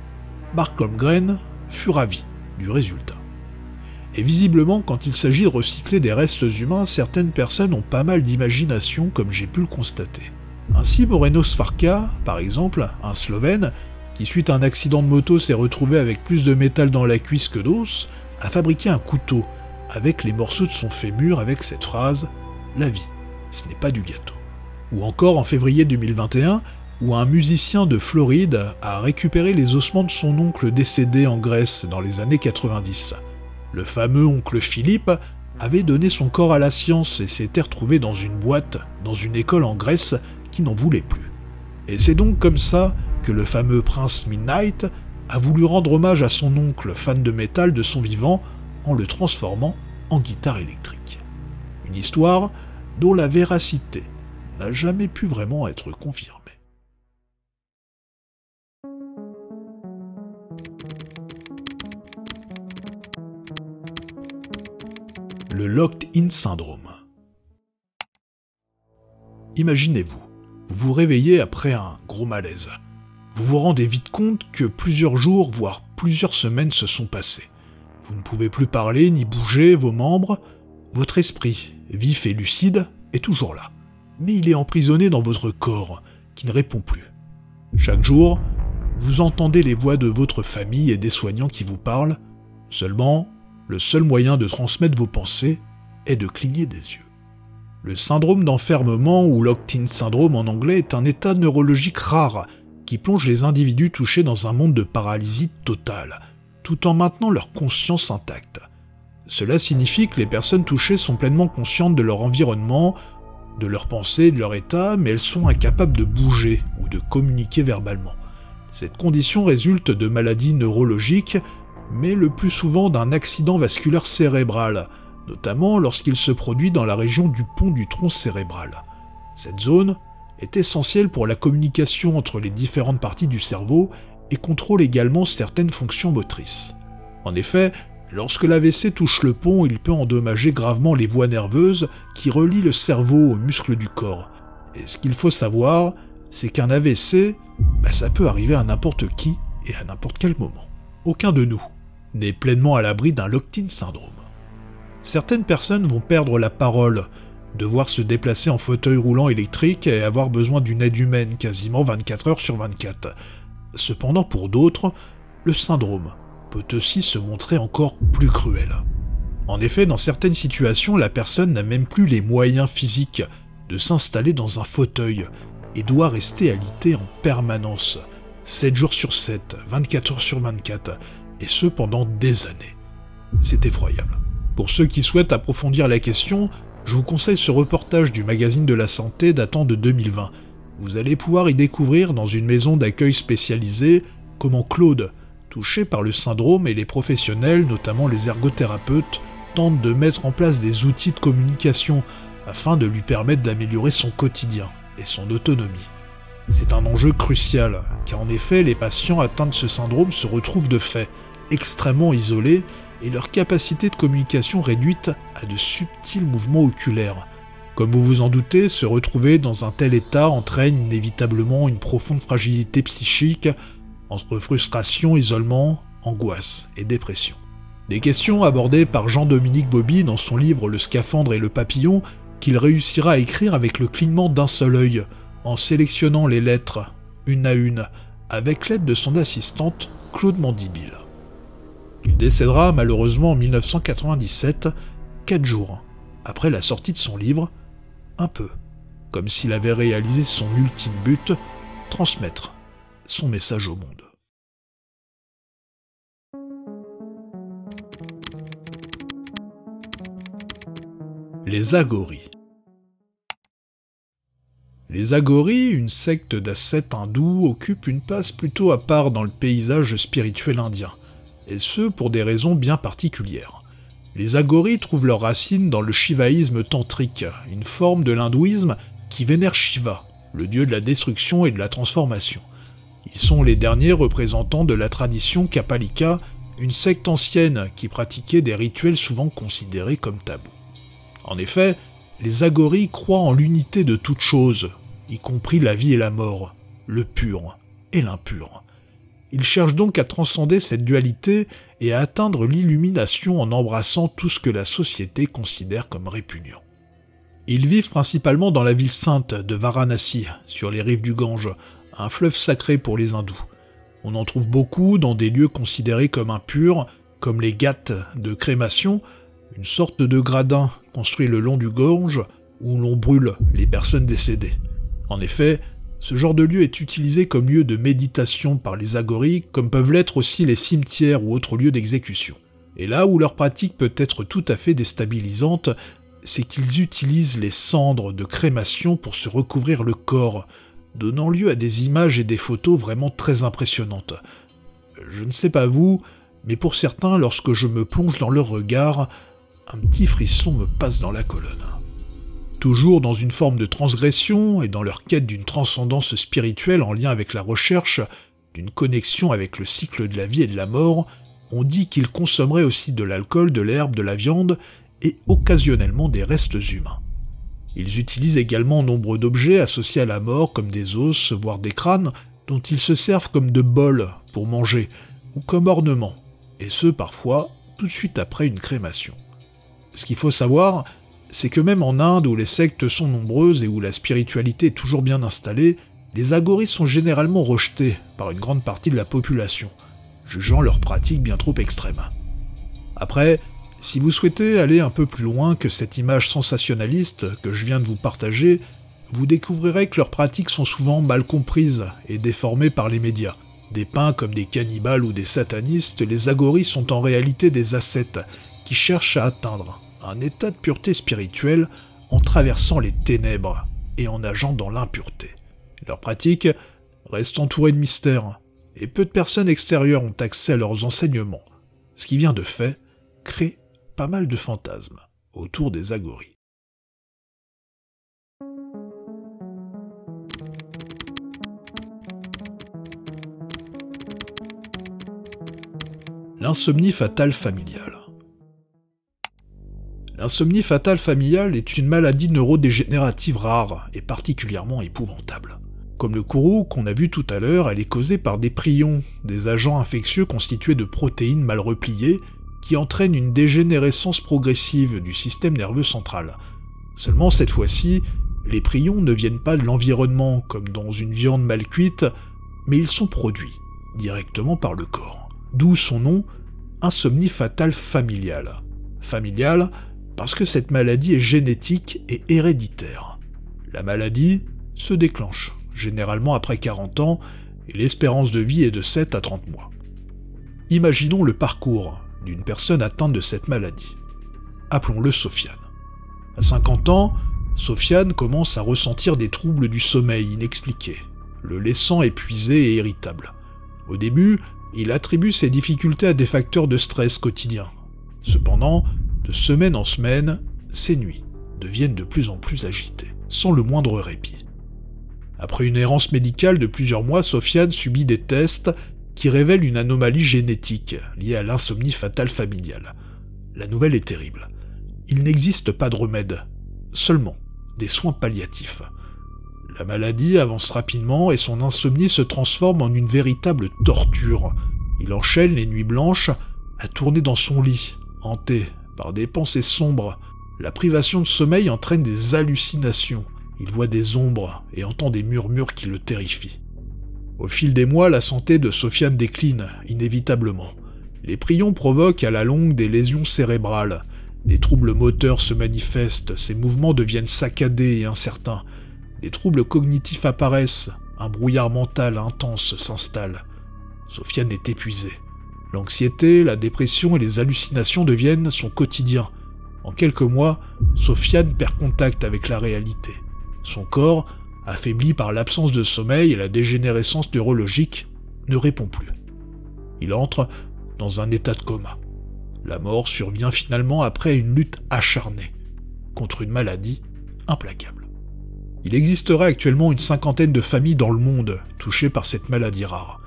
A: Mark Holmgren fut ravi du résultat. Et visiblement, quand il s'agit de recycler des restes humains, certaines personnes ont pas mal d'imagination, comme j'ai pu le constater. Ainsi, Moreno Svarka, par exemple, un Slovène, qui suite à un accident de moto s'est retrouvé avec plus de métal dans la cuisse que d'os, a fabriqué un couteau avec les morceaux de son fémur avec cette phrase « La vie, ce n'est pas du gâteau ». Ou encore en février 2021, où un musicien de Floride a récupéré les ossements de son oncle décédé en Grèce dans les années 90. Le fameux oncle Philippe avait donné son corps à la science et s'était retrouvé dans une boîte, dans une école en Grèce qui n'en voulait plus. Et c'est donc comme ça que le fameux prince Midnight a voulu rendre hommage à son oncle fan de métal de son vivant en le transformant en guitare électrique. Une histoire dont la véracité n'a jamais pu vraiment être confirmée. Le locked-in syndrome. Imaginez-vous, vous vous réveillez après un gros malaise. Vous vous rendez vite compte que plusieurs jours, voire plusieurs semaines se sont passés. Vous ne pouvez plus parler ni bouger vos membres. Votre esprit, vif et lucide, est toujours là. Mais il est emprisonné dans votre corps, qui ne répond plus. Chaque jour, vous entendez les voix de votre famille et des soignants qui vous parlent. Seulement, le seul moyen de transmettre vos pensées est de cligner des yeux. Le syndrome d'enfermement, ou locked-in syndrome en anglais, est un état neurologique rare qui plonge les individus touchés dans un monde de paralysie totale, tout en maintenant leur conscience intacte. Cela signifie que les personnes touchées sont pleinement conscientes de leur environnement, de leurs pensées, de leur état, mais elles sont incapables de bouger ou de communiquer verbalement. Cette condition résulte de maladies neurologiques, mais le plus souvent d'un accident vasculaire cérébral, notamment lorsqu'il se produit dans la région du pont du tronc cérébral. Cette zone est essentielle pour la communication entre les différentes parties du cerveau et contrôle également certaines fonctions motrices. En effet, lorsque l'AVC touche le pont, il peut endommager gravement les voies nerveuses qui relient le cerveau aux muscles du corps. Et ce qu'il faut savoir, c'est qu'un AVC, ça peut arriver à n'importe qui et à n'importe quel moment. Aucun de nous n'est pleinement à l'abri d'un locked-in syndrome. Certaines personnes vont perdre la parole, devoir se déplacer en fauteuil roulant électrique et avoir besoin d'une aide humaine quasiment 24 heures sur 24. Cependant, pour d'autres, le syndrome peut aussi se montrer encore plus cruel. En effet, dans certaines situations, la personne n'a même plus les moyens physiques de s'installer dans un fauteuil et doit rester alitée en permanence, 7 jours sur 7, 24 heures sur 24, et ce pendant des années. C'est effroyable. Pour ceux qui souhaitent approfondir la question, je vous conseille ce reportage du magazine de la santé datant de 2020. Vous allez pouvoir y découvrir dans une maison d'accueil spécialisée comment Claude, touché par le syndrome, et les professionnels, notamment les ergothérapeutes, tentent de mettre en place des outils de communication afin de lui permettre d'améliorer son quotidien et son autonomie. C'est un enjeu crucial, car en effet, les patients atteints de ce syndrome se retrouvent de fait extrêmement isolés et leur capacité de communication réduite à de subtils mouvements oculaires. Comme vous vous en doutez, se retrouver dans un tel état entraîne inévitablement une profonde fragilité psychique entre frustration, isolement, angoisse et dépression. Des questions abordées par Jean-Dominique Bauby dans son livre « Le scaphandre et le papillon » qu'il réussira à écrire avec le clignement d'un seul œil, en sélectionnant les lettres, une à une, avec l'aide de son assistante, Claude Mandibile. Il décédera malheureusement en 1997, 4 jours après la sortie de son livre, un peu comme s'il avait réalisé son ultime but, transmettre son message au monde. Les Agoris. Les Agoris, une secte d'ascètes hindous, occupent une place plutôt à part dans le paysage spirituel indien, et ce pour des raisons bien particulières. Les Agoris trouvent leurs racines dans le shivaïsme tantrique, une forme de l'hindouisme qui vénère Shiva, le dieu de la destruction et de la transformation. Ils sont les derniers représentants de la tradition Kapalika, une secte ancienne qui pratiquait des rituels souvent considérés comme tabous. En effet, les Agoris croient en l'unité de toutes choses, y compris la vie et la mort, le pur et l'impur. Ils cherchent donc à transcender cette dualité et à atteindre l'illumination en embrassant tout ce que la société considère comme répugnant. Ils vivent principalement dans la ville sainte de Varanasi, sur les rives du Gange, un fleuve sacré pour les hindous. On en trouve beaucoup dans des lieux considérés comme impurs, comme les ghats de crémation, une sorte de gradin construit le long du Gange où l'on brûle les personnes décédées. En effet, ce genre de lieu est utilisé comme lieu de méditation par les Agoris, comme peuvent l'être aussi les cimetières ou autres lieux d'exécution. Et là où leur pratique peut être tout à fait déstabilisante, c'est qu'ils utilisent les cendres de crémation pour se recouvrir le corps, donnant lieu à des images et des photos vraiment très impressionnantes. Je ne sais pas vous, mais pour certains, lorsque je me plonge dans leur regard, un petit frisson me passe dans la colonne. Toujours dans une forme de transgression et dans leur quête d'une transcendance spirituelle en lien avec la recherche d'une connexion avec le cycle de la vie et de la mort, on dit qu'ils consommeraient aussi de l'alcool, de l'herbe, de la viande et occasionnellement des restes humains. Ils utilisent également nombre d'objets associés à la mort comme des os, voire des crânes, dont ils se servent comme de bols pour manger ou comme ornements, et ce parfois tout de suite après une crémation. Ce qu'il faut savoir, c'est que même en Inde, où les sectes sont nombreuses et où la spiritualité est toujours bien installée, les Agoris sont généralement rejetés par une grande partie de la population, jugeant leurs pratiques bien trop extrêmes. Après, si vous souhaitez aller un peu plus loin que cette image sensationnaliste que je viens de vous partager, vous découvrirez que leurs pratiques sont souvent mal comprises et déformées par les médias. Dépeints comme des cannibales ou des satanistes, les Agoris sont en réalité des ascètes qui cherchent à atteindre un état de pureté spirituelle en traversant les ténèbres et en nageant dans l'impureté. Leur pratique reste entourée de mystères, et peu de personnes extérieures ont accès à leurs enseignements, ce qui vient de fait crée pas mal de fantasmes autour des agoris. L'insomnie fatale familiale. L'insomnie fatale familiale est une maladie neurodégénérative rare et particulièrement épouvantable. Comme le courroux qu'on a vu tout à l'heure, elle est causée par des prions, des agents infectieux constitués de protéines mal repliées qui entraînent une dégénérescence progressive du système nerveux central. Seulement cette fois-ci, les prions ne viennent pas de l'environnement comme dans une viande mal cuite, mais ils sont produits directement par le corps. D'où son nom, insomnie fatale familiale. Familiale parce que cette maladie est génétique et héréditaire. La maladie se déclenche généralement après 40 ans, et l'espérance de vie est de 7 à 30 mois. Imaginons le parcours d'une personne atteinte de cette maladie. Appelons-le Sofiane. À 50 ans, Sofiane commence à ressentir des troubles du sommeil inexpliqués, le laissant épuisé et irritable. Au début, il attribue ses difficultés à des facteurs de stress quotidien. Cependant, de semaine en semaine, ses nuits deviennent de plus en plus agitées, sans le moindre répit. Après une errance médicale de plusieurs mois, Sofiane subit des tests qui révèlent une anomalie génétique liée à l'insomnie fatale familiale. La nouvelle est terrible. Il n'existe pas de remède, seulement des soins palliatifs. La maladie avance rapidement et son insomnie se transforme en une véritable torture. Il enchaîne les nuits blanches à tourner dans son lit, hanté par des pensées sombres. La privation de sommeil entraîne des hallucinations. Il voit des ombres et entend des murmures qui le terrifient. Au fil des mois, la santé de Sofiane décline, inévitablement. Les prions provoquent à la longue des lésions cérébrales. Des troubles moteurs se manifestent, ses mouvements deviennent saccadés et incertains. Des troubles cognitifs apparaissent, un brouillard mental intense s'installe. Sofiane est épuisé. L'anxiété, la dépression et les hallucinations deviennent son quotidien. En quelques mois, Sofiane perd contact avec la réalité. Son corps, affaibli par l'absence de sommeil et la dégénérescence neurologique, ne répond plus. Il entre dans un état de coma. La mort survient finalement après une lutte acharnée contre une maladie implacable. Il existerait actuellement une 50aine de familles dans le monde touchées par cette maladie rare.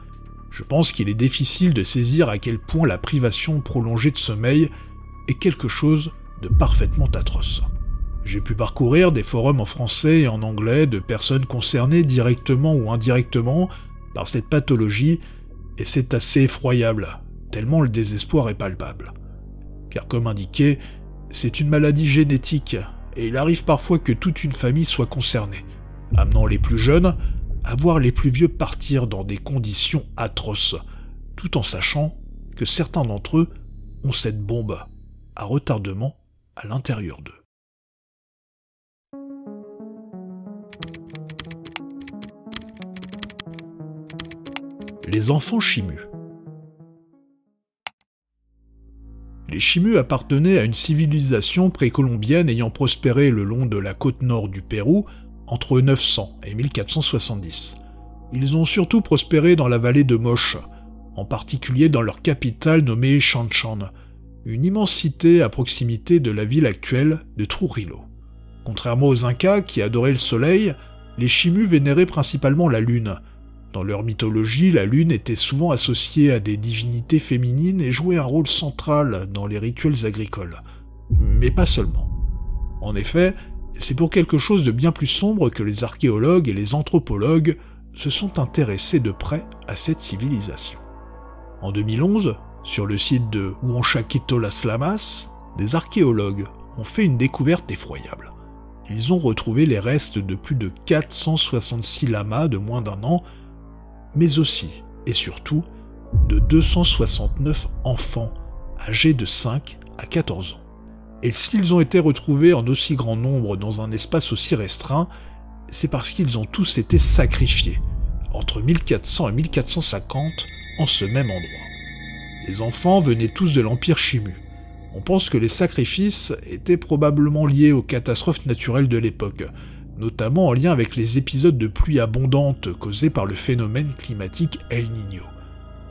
A: Je pense qu'il est difficile de saisir à quel point la privation prolongée de sommeil est quelque chose de parfaitement atroce. J'ai pu parcourir des forums en français et en anglais de personnes concernées directement ou indirectement par cette pathologie, et c'est assez effroyable, tellement le désespoir est palpable. Car comme indiqué, c'est une maladie génétique, et il arrive parfois que toute une famille soit concernée, amenant les plus jeunes à voir les plus vieux partir dans des conditions atroces, tout en sachant que certains d'entre eux ont cette bombe à retardement à l'intérieur d'eux. Les enfants chimus. Les chimus appartenaient à une civilisation précolombienne ayant prospéré le long de la côte nord du Pérou entre 900 et 1470. Ils ont surtout prospéré dans la vallée de Moche, en particulier dans leur capitale nommée Chanchan, une immense cité à proximité de la ville actuelle de Trujillo. Contrairement aux Incas qui adoraient le soleil, les chimus vénéraient principalement la lune. Dans leur mythologie, la lune était souvent associée à des divinités féminines et jouait un rôle central dans les rituels agricoles. Mais pas seulement. En effet, c'est pour quelque chose de bien plus sombre que les archéologues et les anthropologues se sont intéressés de près à cette civilisation. En 2011, sur le site de Huanchaquito Las Lamas, des archéologues ont fait une découverte effroyable. Ils ont retrouvé les restes de plus de 466 lamas de moins d'1 an, mais aussi, et surtout, de 269 enfants âgés de 5 à 14 ans. Et s'ils ont été retrouvés en aussi grand nombre dans un espace aussi restreint, c'est parce qu'ils ont tous été sacrifiés, entre 1400 et 1450, en ce même endroit. Les enfants venaient tous de l'Empire Chimu. On pense que les sacrifices étaient probablement liés aux catastrophes naturelles de l'époque, notamment en lien avec les épisodes de pluie abondante causés par le phénomène climatique El Niño.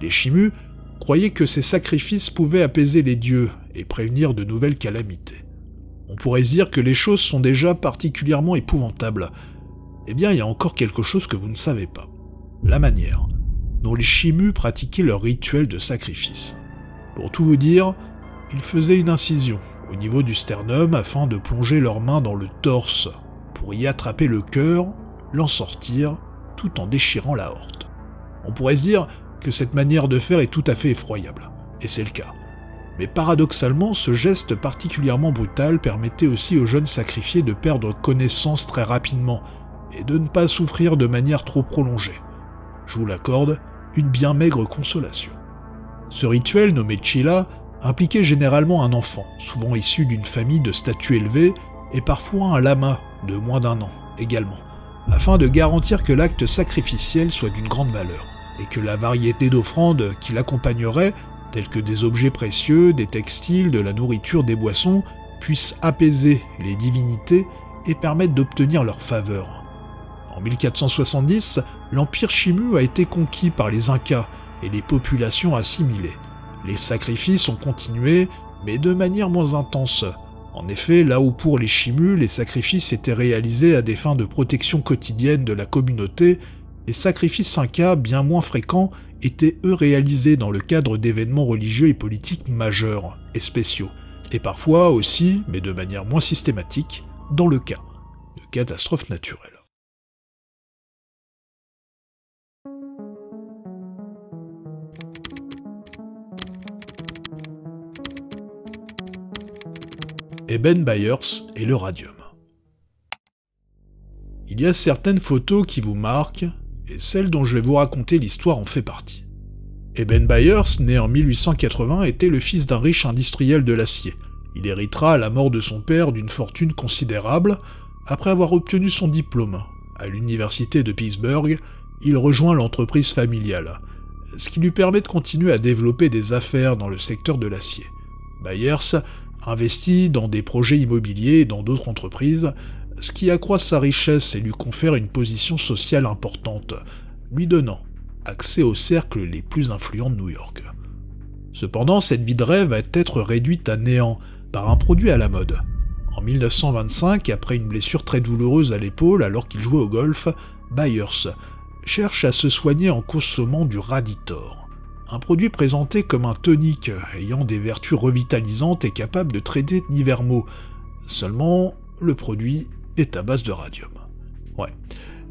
A: Les Chimu croyaient que ces sacrifices pouvaient apaiser les dieux et prévenir de nouvelles calamités. On pourrait se dire que les choses sont déjà particulièrement épouvantables. Eh bien, il y a encore quelque chose que vous ne savez pas. La manière dont les Chimu pratiquaient leur rituel de sacrifice. Pour tout vous dire, ils faisaient une incision au niveau du sternum afin de plonger leurs mains dans le torse pour y attraper le cœur, l'en sortir, tout en déchirant la aorte. On pourrait se dire que cette manière de faire est tout à fait effroyable, et c'est le cas. Mais paradoxalement, ce geste particulièrement brutal permettait aussi aux jeunes sacrifiés de perdre connaissance très rapidement et de ne pas souffrir de manière trop prolongée. Je vous l'accorde, une bien maigre consolation. Ce rituel, nommé Chila, impliquait généralement un enfant, souvent issu d'une famille de statut élevé, et parfois un lama de moins d'1 an également, afin de garantir que l'acte sacrificiel soit d'une grande valeur, et que la variété d'offrandes qui l'accompagnerait, telles que des objets précieux, des textiles, de la nourriture, des boissons, puisse apaiser les divinités et permettre d'obtenir leur faveur. En 1470, l'empire Chimu a été conquis par les Incas et les populations assimilées. Les sacrifices ont continué, mais de manière moins intense. En effet, là où pour les Chimu, les sacrifices étaient réalisés à des fins de protection quotidienne de la communauté, les sacrifices Incas, bien moins fréquents, étaient eux réalisés dans le cadre d'événements religieux et politiques majeurs et spéciaux, et parfois aussi, mais de manière moins systématique, dans le cas de catastrophes naturelles. Eben Byers et le radium. Il y a certaines photos qui vous marquent, et celle dont je vais vous raconter l'histoire en fait partie. Eben Byers, né en 1880, était le fils d'un riche industriel de l'acier. Il héritera à la mort de son père d'une fortune considérable. Après avoir obtenu son diplôme à l'université de Pittsburgh, il rejoint l'entreprise familiale, ce qui lui permet de continuer à développer des affaires dans le secteur de l'acier. Byers investit dans des projets immobiliers et dans d'autres entreprises, ce qui accroît sa richesse et lui confère une position sociale importante, lui donnant accès aux cercles les plus influents de New York. Cependant, cette vie de rêve va être réduite à néant par un produit à la mode. En 1925, après une blessure très douloureuse à l'épaule alors qu'il jouait au golf, Byers cherche à se soigner en consommant du Raditor. Un produit présenté comme un tonique, ayant des vertus revitalisantes et capable de traiter divers maux. Seulement, le produit est à base de radium. Ouais.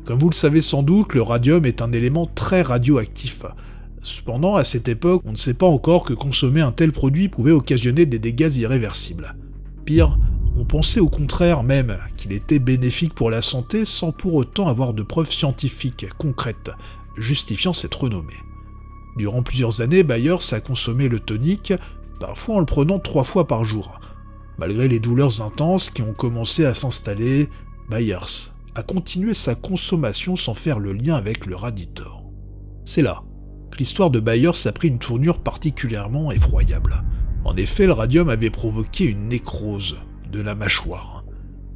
A: Comme vous le savez sans doute, le radium est un élément très radioactif. Cependant, à cette époque, on ne sait pas encore que consommer un tel produit pouvait occasionner des dégâts irréversibles. Pire, on pensait au contraire même qu'il était bénéfique pour la santé sans pour autant avoir de preuves scientifiques concrètes justifiant cette renommée. Durant plusieurs années, Byers a consommé le tonique, parfois en le prenant 3 fois par jour. Malgré les douleurs intenses qui ont commencé à s'installer, Byers a continué sa consommation sans faire le lien avec le Raditor. C'est là que l'histoire de Byers a pris une tournure particulièrement effroyable. En effet, le radium avait provoqué une nécrose de la mâchoire.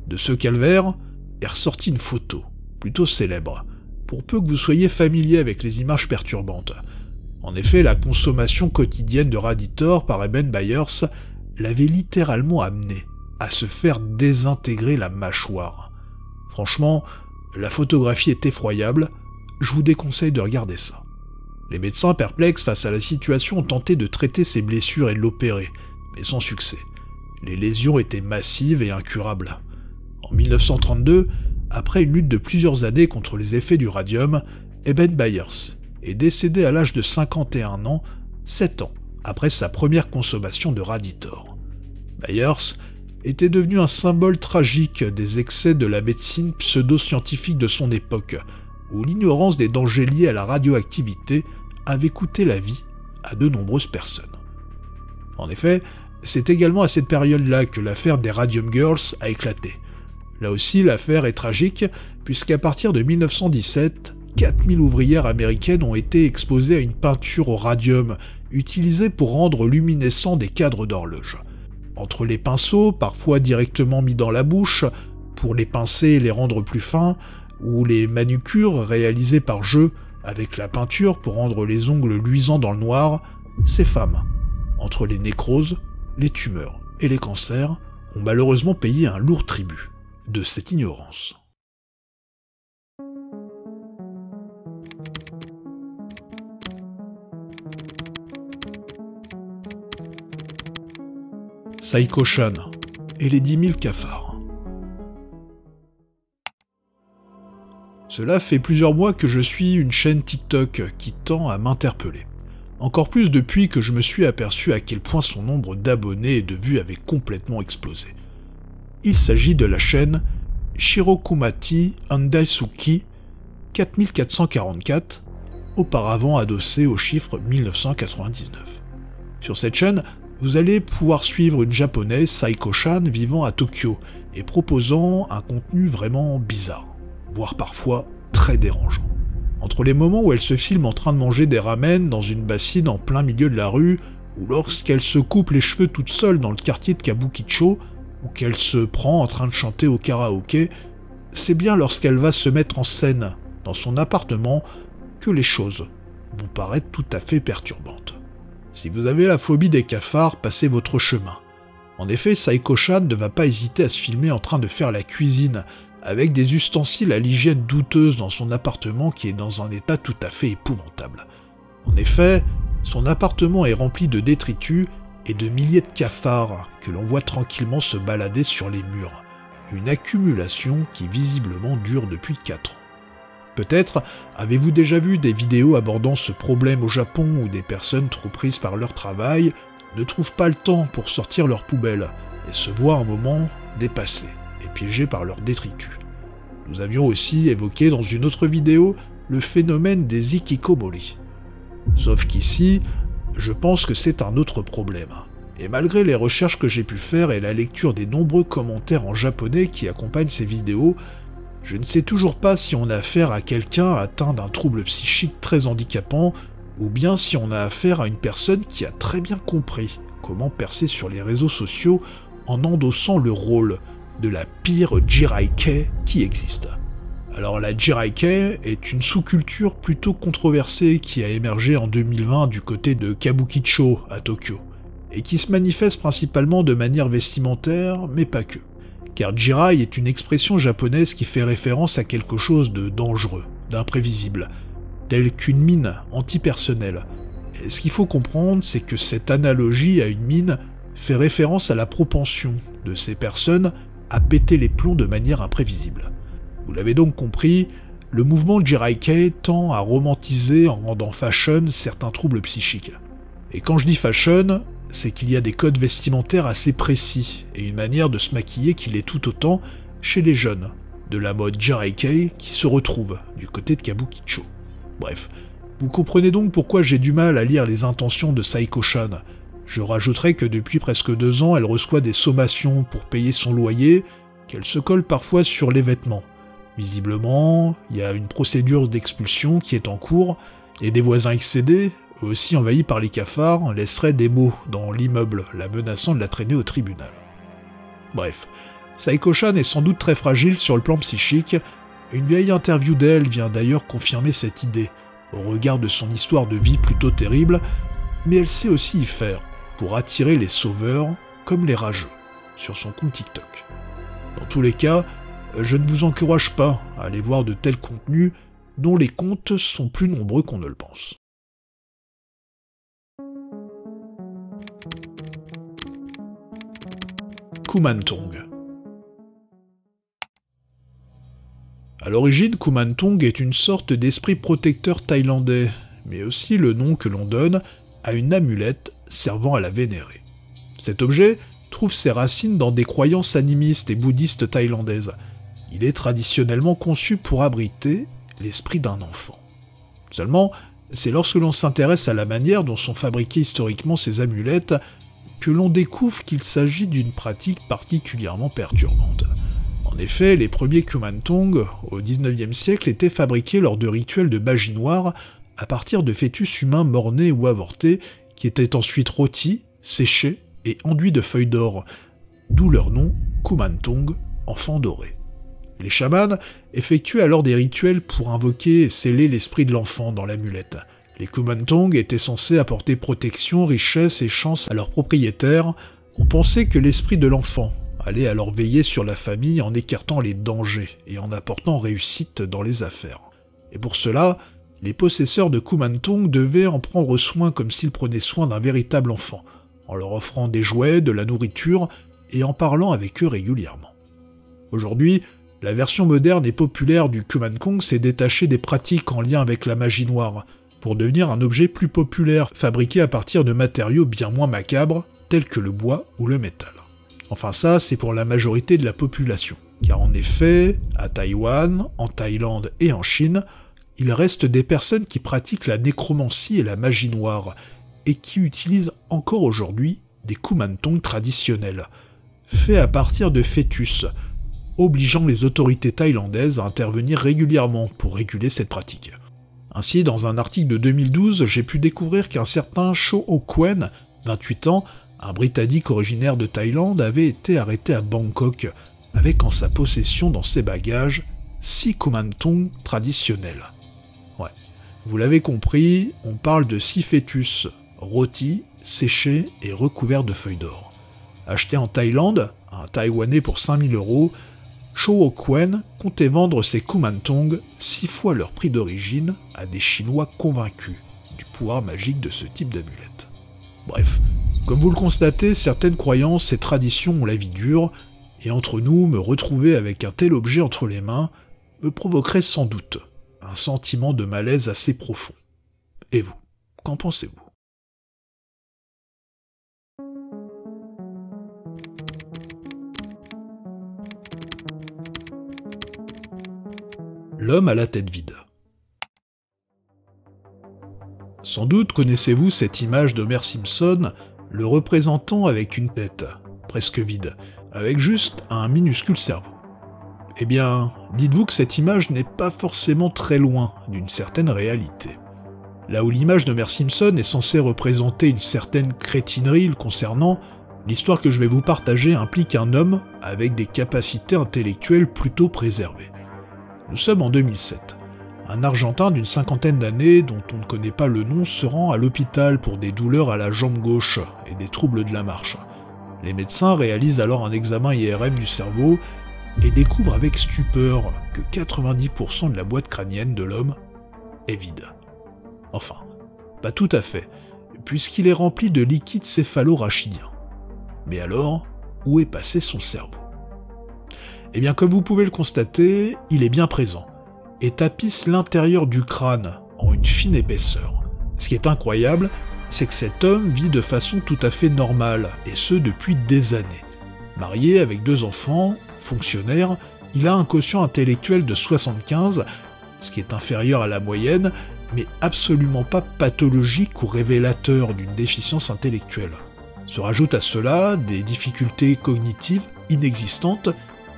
A: De ce calvaire est ressortie une photo, plutôt célèbre, pour peu que vous soyez familier avec les images perturbantes. En effet, la consommation quotidienne de Raditor par Eben Byers l'avait littéralement amené à se faire désintégrer la mâchoire. Franchement, la photographie est effroyable, je vous déconseille de regarder ça. Les médecins perplexes face à la situation ont tenté de traiter ses blessures et de l'opérer, mais sans succès. Les lésions étaient massives et incurables. En 1932, après une lutte de plusieurs années contre les effets du radium, Eben Byers est décédé à l'âge de 51 ans, 7 ans après sa première consommation de Raditor. Byers était devenu un symbole tragique des excès de la médecine pseudo-scientifique de son époque, où l'ignorance des dangers liés à la radioactivité avait coûté la vie à de nombreuses personnes. En effet, c'est également à cette période-là que l'affaire des Radium Girls a éclaté. Là aussi, l'affaire est tragique, puisqu'à partir de 1917, 4000 ouvrières américaines ont été exposées à une peinture au radium, utilisée pour rendre luminescents des cadres d'horloge. Entre les pinceaux, parfois directement mis dans la bouche, pour les pincer et les rendre plus fins, ou les manucures réalisées par jeu avec la peinture pour rendre les ongles luisants dans le noir, ces femmes, entre les nécroses, les tumeurs et les cancers, ont malheureusement payé un lourd tribut de cette ignorance. Saiko-chan et les 10 000 cafards. Cela fait plusieurs mois que je suis une chaîne TikTok qui tend à m'interpeller. Encore plus depuis que je me suis aperçu à quel point son nombre d'abonnés et de vues avait complètement explosé. Il s'agit de la chaîne Shirokumati Andaisuki 4444, auparavant adossée au chiffre 1999. Sur cette chaîne, vous allez pouvoir suivre une japonaise, Saiko-chan, vivant à Tokyo et proposant un contenu vraiment bizarre, voire parfois très dérangeant. Entre les moments où elle se filme en train de manger des ramen dans une bassine en plein milieu de la rue, ou lorsqu'elle se coupe les cheveux toute seule dans le quartier de Kabukicho, ou qu'elle se prend en train de chanter au karaoké, c'est bien lorsqu'elle va se mettre en scène dans son appartement que les choses vont paraître tout à fait perturbantes. Si vous avez la phobie des cafards, passez votre chemin. En effet, Saiko-chan ne va pas hésiter à se filmer en train de faire la cuisine, avec des ustensiles à l'hygiène douteuse dans son appartement qui est dans un état tout à fait épouvantable. En effet, son appartement est rempli de détritus et de milliers de cafards que l'on voit tranquillement se balader sur les murs. Une accumulation qui visiblement dure depuis 4 ans. Peut-être avez-vous déjà vu des vidéos abordant ce problème au Japon où des personnes trop prises par leur travail ne trouvent pas le temps pour sortir leurs poubelles et se voient un moment dépassées et piégées par leurs détritus. Nous avions aussi évoqué dans une autre vidéo le phénomène des hikikomori. Sauf qu'ici, je pense que c'est un autre problème. Et malgré les recherches que j'ai pu faire et la lecture des nombreux commentaires en japonais qui accompagnent ces vidéos, je ne sais toujours pas si on a affaire à quelqu'un atteint d'un trouble psychique très handicapant, ou bien si on a affaire à une personne qui a très bien compris comment percer sur les réseaux sociaux en endossant le rôle de la pire Jiraikei qui existe. Alors la Jiraikei est une sous-culture plutôt controversée qui a émergé en 2020 du côté de Kabukicho à Tokyo, et qui se manifeste principalement de manière vestimentaire, mais pas que. Car Jirai est une expression japonaise qui fait référence à quelque chose de dangereux, d'imprévisible, tel qu'une mine antipersonnelle. Et ce qu'il faut comprendre, c'est que cette analogie à une mine fait référence à la propension de ces personnes à péter les plombs de manière imprévisible. Vous l'avez donc compris, le mouvement Jiraikei tend à romantiser en rendant fashion certains troubles psychiques. Et quand je dis fashion, c'est qu'il y a des codes vestimentaires assez précis et une manière de se maquiller qui l'est tout autant chez les jeunes, de la mode Jiraikei qui se retrouve du côté de Kabukicho. Bref, vous comprenez donc pourquoi j'ai du mal à lire les intentions de Saiko-chan. Je rajouterai que depuis presque 2 ans, elle reçoit des sommations pour payer son loyer, qu'elle se colle parfois sur les vêtements. Visiblement, il y a une procédure d'expulsion qui est en cours, et des voisins excédés, eux aussi envahis par les cafards, laisseraient des mots dans l'immeuble, la menaçant de la traîner au tribunal. Bref, Saiko-chan est sans doute très fragile sur le plan psychique, et une vieille interview d'elle vient d'ailleurs confirmer cette idée, au regard de son histoire de vie plutôt terrible, mais elle sait aussi y faire, pour attirer les sauveurs comme les rageux, sur son compte TikTok. Dans tous les cas, je ne vous encourage pas à aller voir de tels contenus dont les comptes sont plus nombreux qu'on ne le pense. Kumantong. À l'origine, Kumantong est une sorte d'esprit protecteur thaïlandais, mais aussi le nom que l'on donne à une amulette servant à la vénérer. Cet objet trouve ses racines dans des croyances animistes et bouddhistes thaïlandaises. Il est traditionnellement conçu pour abriter l'esprit d'un enfant. Seulement, c'est lorsque l'on s'intéresse à la manière dont sont fabriquées historiquement ces amulettes que l'on découvre qu'il s'agit d'une pratique particulièrement perturbante. En effet, les premiers Kumantong, au XIXe siècle, étaient fabriqués lors de rituels de magie noire à partir de fœtus humains morts-nés ou avortés, qui étaient ensuite rôtis, séchés et enduits de feuilles d'or, d'où leur nom Kumantong, enfant doré. Les chamans effectuaient alors des rituels pour invoquer et sceller l'esprit de l'enfant dans l'amulette. Les Kumantong étaient censés apporter protection, richesse et chance à leurs propriétaires. On pensait que l'esprit de l'enfant allait alors veiller sur la famille en écartant les dangers et en apportant réussite dans les affaires. Et pour cela, les possesseurs de Kumantong devaient en prendre soin comme s'ils prenaient soin d'un véritable enfant, en leur offrant des jouets, de la nourriture et en parlant avec eux régulièrement. Aujourd'hui, la version moderne et populaire du Kumantong s'est détachée des pratiques en lien avec la magie noire, pour devenir un objet plus populaire, fabriqué à partir de matériaux bien moins macabres, tels que le bois ou le métal. Enfin ça, c'est pour la majorité de la population. Car en effet, à Taïwan, en Thaïlande et en Chine, il reste des personnes qui pratiquent la nécromancie et la magie noire, et qui utilisent encore aujourd'hui des Kumantong traditionnels, faits à partir de fœtus, obligeant les autorités thaïlandaises à intervenir régulièrement pour réguler cette pratique. Ainsi, dans un article de 2012, j'ai pu découvrir qu'un certain Cho Okwen, 28 ans, un Britannique originaire de Thaïlande, avait été arrêté à Bangkok, avec en sa possession dans ses bagages 6 Kumantong traditionnels. Ouais, vous l'avez compris, on parle de 6 fœtus, rôtis, séchés et recouverts de feuilles d'or. Achetés en Thaïlande, un Taïwanais pour 5000 €, Cho Okwen comptait vendre ses Kumantong 6 fois leur prix d'origine à des Chinois convaincus du pouvoir magique de ce type d'amulette. Bref, comme vous le constatez, certaines croyances et traditions ont la vie dure, et entre nous, me retrouver avec un tel objet entre les mains me provoquerait sans doute un sentiment de malaise assez profond. Et vous, qu'en pensez-vous ? L'homme à la tête vide. Sans doute connaissez-vous cette image d'Homer Simpson, le représentant avec une tête, presque vide, avec juste un minuscule cerveau. Eh bien, dites-vous que cette image n'est pas forcément très loin d'une certaine réalité. Là où l'image d'Homer Simpson est censée représenter une certaine crétinerie le concernant, l'histoire que je vais vous partager implique un homme avec des capacités intellectuelles plutôt préservées. Nous sommes en 2007. Un Argentin d'une cinquantaine d'années, dont on ne connaît pas le nom, se rend à l'hôpital pour des douleurs à la jambe gauche et des troubles de la marche. Les médecins réalisent alors un examen IRM du cerveau et découvrent avec stupeur que 90% de la boîte crânienne de l'homme est vide. Enfin, pas tout à fait, puisqu'il est rempli de liquide céphalo-rachidien. Mais alors, où est passé son cerveau ? Eh bien, comme vous pouvez le constater, il est bien présent, et tapisse l'intérieur du crâne en une fine épaisseur. Ce qui est incroyable, c'est que cet homme vit de façon tout à fait normale, et ce depuis des années. Marié avec 2 enfants, fonctionnaire, il a un quotient intellectuel de 75, ce qui est inférieur à la moyenne, mais absolument pas pathologique ou révélateur d'une déficience intellectuelle. Se rajoutent à cela des difficultés cognitives inexistantes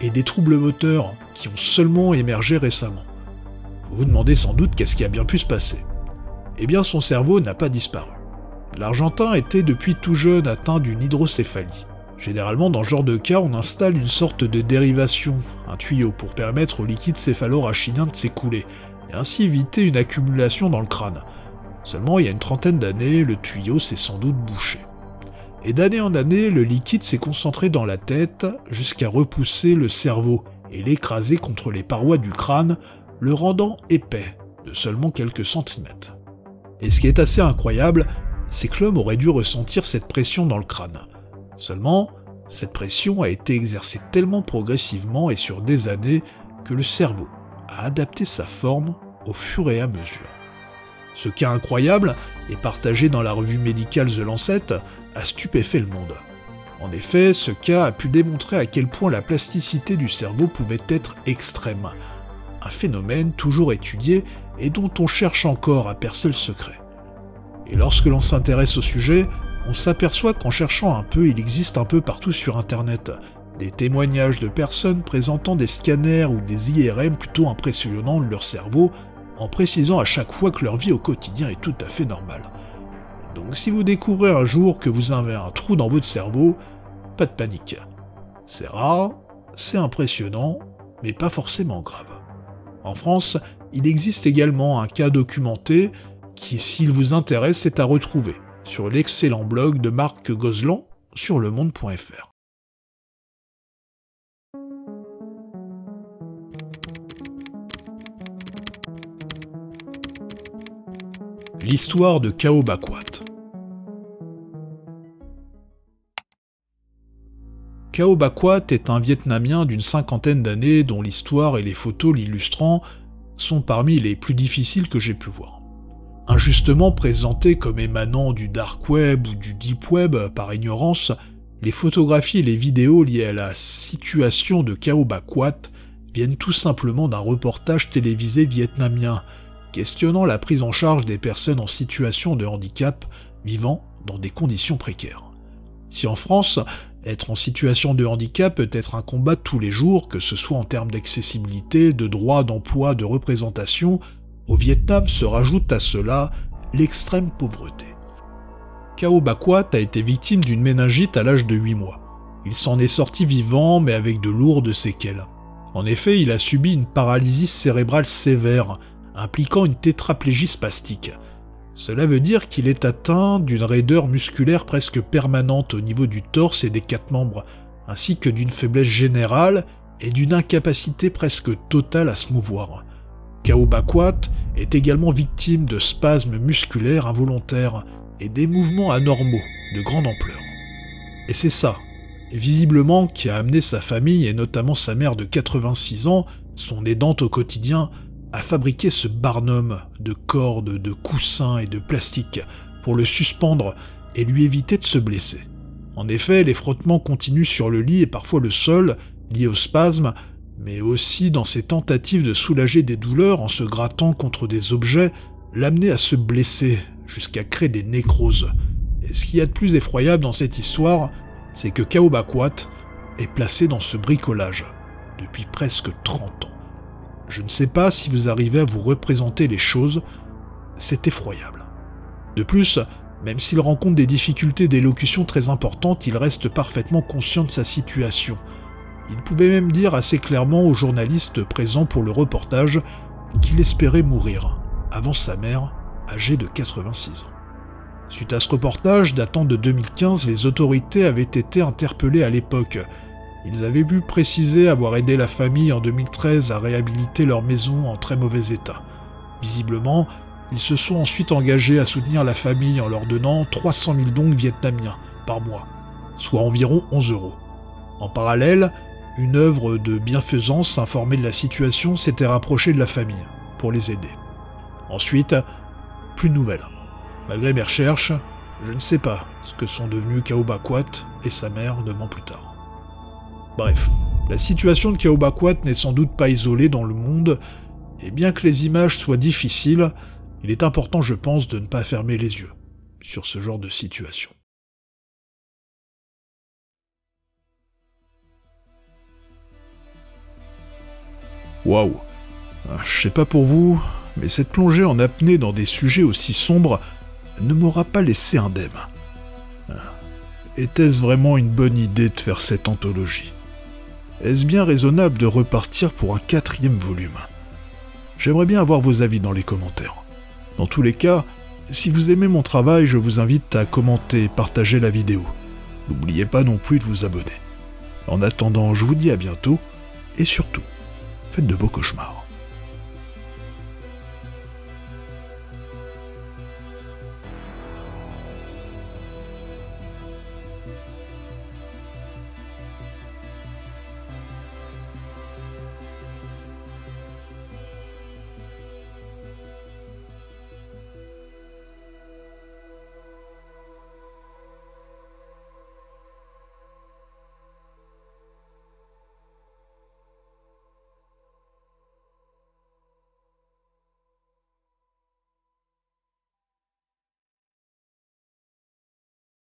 A: et des troubles moteurs qui ont seulement émergé récemment. Vous vous demandez sans doute qu'est-ce qui a bien pu se passer. Eh bien, son cerveau n'a pas disparu. L'Argentin était depuis tout jeune atteint d'une hydrocéphalie. Généralement, dans ce genre de cas, on installe une sorte de dérivation, un tuyau, pour permettre au liquide céphalo-rachidien de s'écouler, et ainsi éviter une accumulation dans le crâne. Seulement, il y a une trentaine d'années, le tuyau s'est sans doute bouché. Et d'année en année, le liquide s'est concentré dans la tête jusqu'à repousser le cerveau et l'écraser contre les parois du crâne, le rendant épais de seulement quelques centimètres. Et ce qui est assez incroyable, c'est que l'homme aurait dû ressentir cette pression dans le crâne. Seulement, cette pression a été exercée tellement progressivement et sur des années que le cerveau a adapté sa forme au fur et à mesure. Ce cas incroyable, et partagé dans la revue médicale The Lancet, a stupéfait le monde. En effet, ce cas a pu démontrer à quel point la plasticité du cerveau pouvait être extrême, un phénomène toujours étudié et dont on cherche encore à percer le secret. Et lorsque l'on s'intéresse au sujet, on s'aperçoit qu'en cherchant un peu, il existe un peu partout sur Internet des témoignages de personnes présentant des scanners ou des IRM plutôt impressionnants de leur cerveau, en précisant à chaque fois que leur vie au quotidien est tout à fait normale. Donc si vous découvrez un jour que vous avez un trou dans votre cerveau, pas de panique. C'est rare, c'est impressionnant, mais pas forcément grave. En France, il existe également un cas documenté qui, s'il vous intéresse, est à retrouver sur l'excellent blog de Marc Gozlan sur lemonde.fr. L'histoire de Khao Bakwat. Khao Bakwat est un Vietnamien d'une cinquantaine d'années dont l'histoire et les photos l'illustrant sont parmi les plus difficiles que j'ai pu voir. Injustement présenté comme émanant du dark web ou du deep web par ignorance, les photographies et les vidéos liées à la situation de Khao Bakwat viennent tout simplement d'un reportage télévisé vietnamien questionnant la prise en charge des personnes en situation de handicap vivant dans des conditions précaires. Si en France, être en situation de handicap peut être un combat de tous les jours, que ce soit en termes d'accessibilité, de droit, d'emploi, de représentation, au Vietnam se rajoute à cela l'extrême pauvreté. Khao Bakwat a été victime d'une méningite à l'âge de 8 mois. Il s'en est sorti vivant, mais avec de lourdes séquelles. En effet, il a subi une paralysie cérébrale sévère, impliquant une tétraplégie spastique. Cela veut dire qu'il est atteint d'une raideur musculaire presque permanente au niveau du torse et des 4 membres, ainsi que d'une faiblesse générale et d'une incapacité presque totale à se mouvoir. Khao Bakwat est également victime de spasmes musculaires involontaires et des mouvements anormaux de grande ampleur. Et c'est ça, visiblement, qui a amené sa famille, et notamment sa mère de 86 ans, son aidante au quotidien, à fabriquer ce barnum de cordes, de coussins et de plastique pour le suspendre et lui éviter de se blesser. En effet, les frottements continus sur le lit et parfois le sol, liés au spasme, mais aussi dans ses tentatives de soulager des douleurs en se grattant contre des objets, l'amenaient à se blesser, jusqu'à créer des nécroses. Et ce qu'il y a de plus effroyable dans cette histoire, c'est que Khao Bakwat est placé dans ce bricolage depuis presque 30 ans. Je ne sais pas si vous arrivez à vous représenter les choses, c'est effroyable. De plus, même s'il rencontre des difficultés d'élocution très importantes, il reste parfaitement conscient de sa situation. Il pouvait même dire assez clairement aux journalistes présents pour le reportage qu'il espérait mourir avant sa mère, âgée de 86 ans. Suite à ce reportage datant de 2015, les autorités avaient été interpellées à l'époque. Ils avaient pu préciser avoir aidé la famille en 2013 à réhabiliter leur maison en très mauvais état. Visiblement, ils se sont ensuite engagés à soutenir la famille en leur donnant 300 000 dong vietnamiens par mois, soit environ 11 €. En parallèle, une œuvre de bienfaisance informée de la situation s'était rapprochée de la famille pour les aider. Ensuite, plus de nouvelles. Malgré mes recherches, je ne sais pas ce que sont devenus Khao Bakwat et sa mère 9 ans plus tard. Bref, la situation de Khao Bakwat n'est sans doute pas isolée dans le monde, et bien que les images soient difficiles, il est important, je pense, de ne pas fermer les yeux sur ce genre de situation. Waouh! Je sais pas pour vous, mais cette plongée en apnée dans des sujets aussi sombres ne m'aura pas laissé indemne. Était-ce vraiment une bonne idée de faire cette anthologie? Est-ce bien raisonnable de repartir pour un 4e volume? J'aimerais bien avoir vos avis dans les commentaires. Dans tous les cas, si vous aimez mon travail, je vous invite à commenter et partager la vidéo. N'oubliez pas non plus de vous abonner. En attendant, je vous dis à bientôt, et surtout, faites de beaux cauchemars.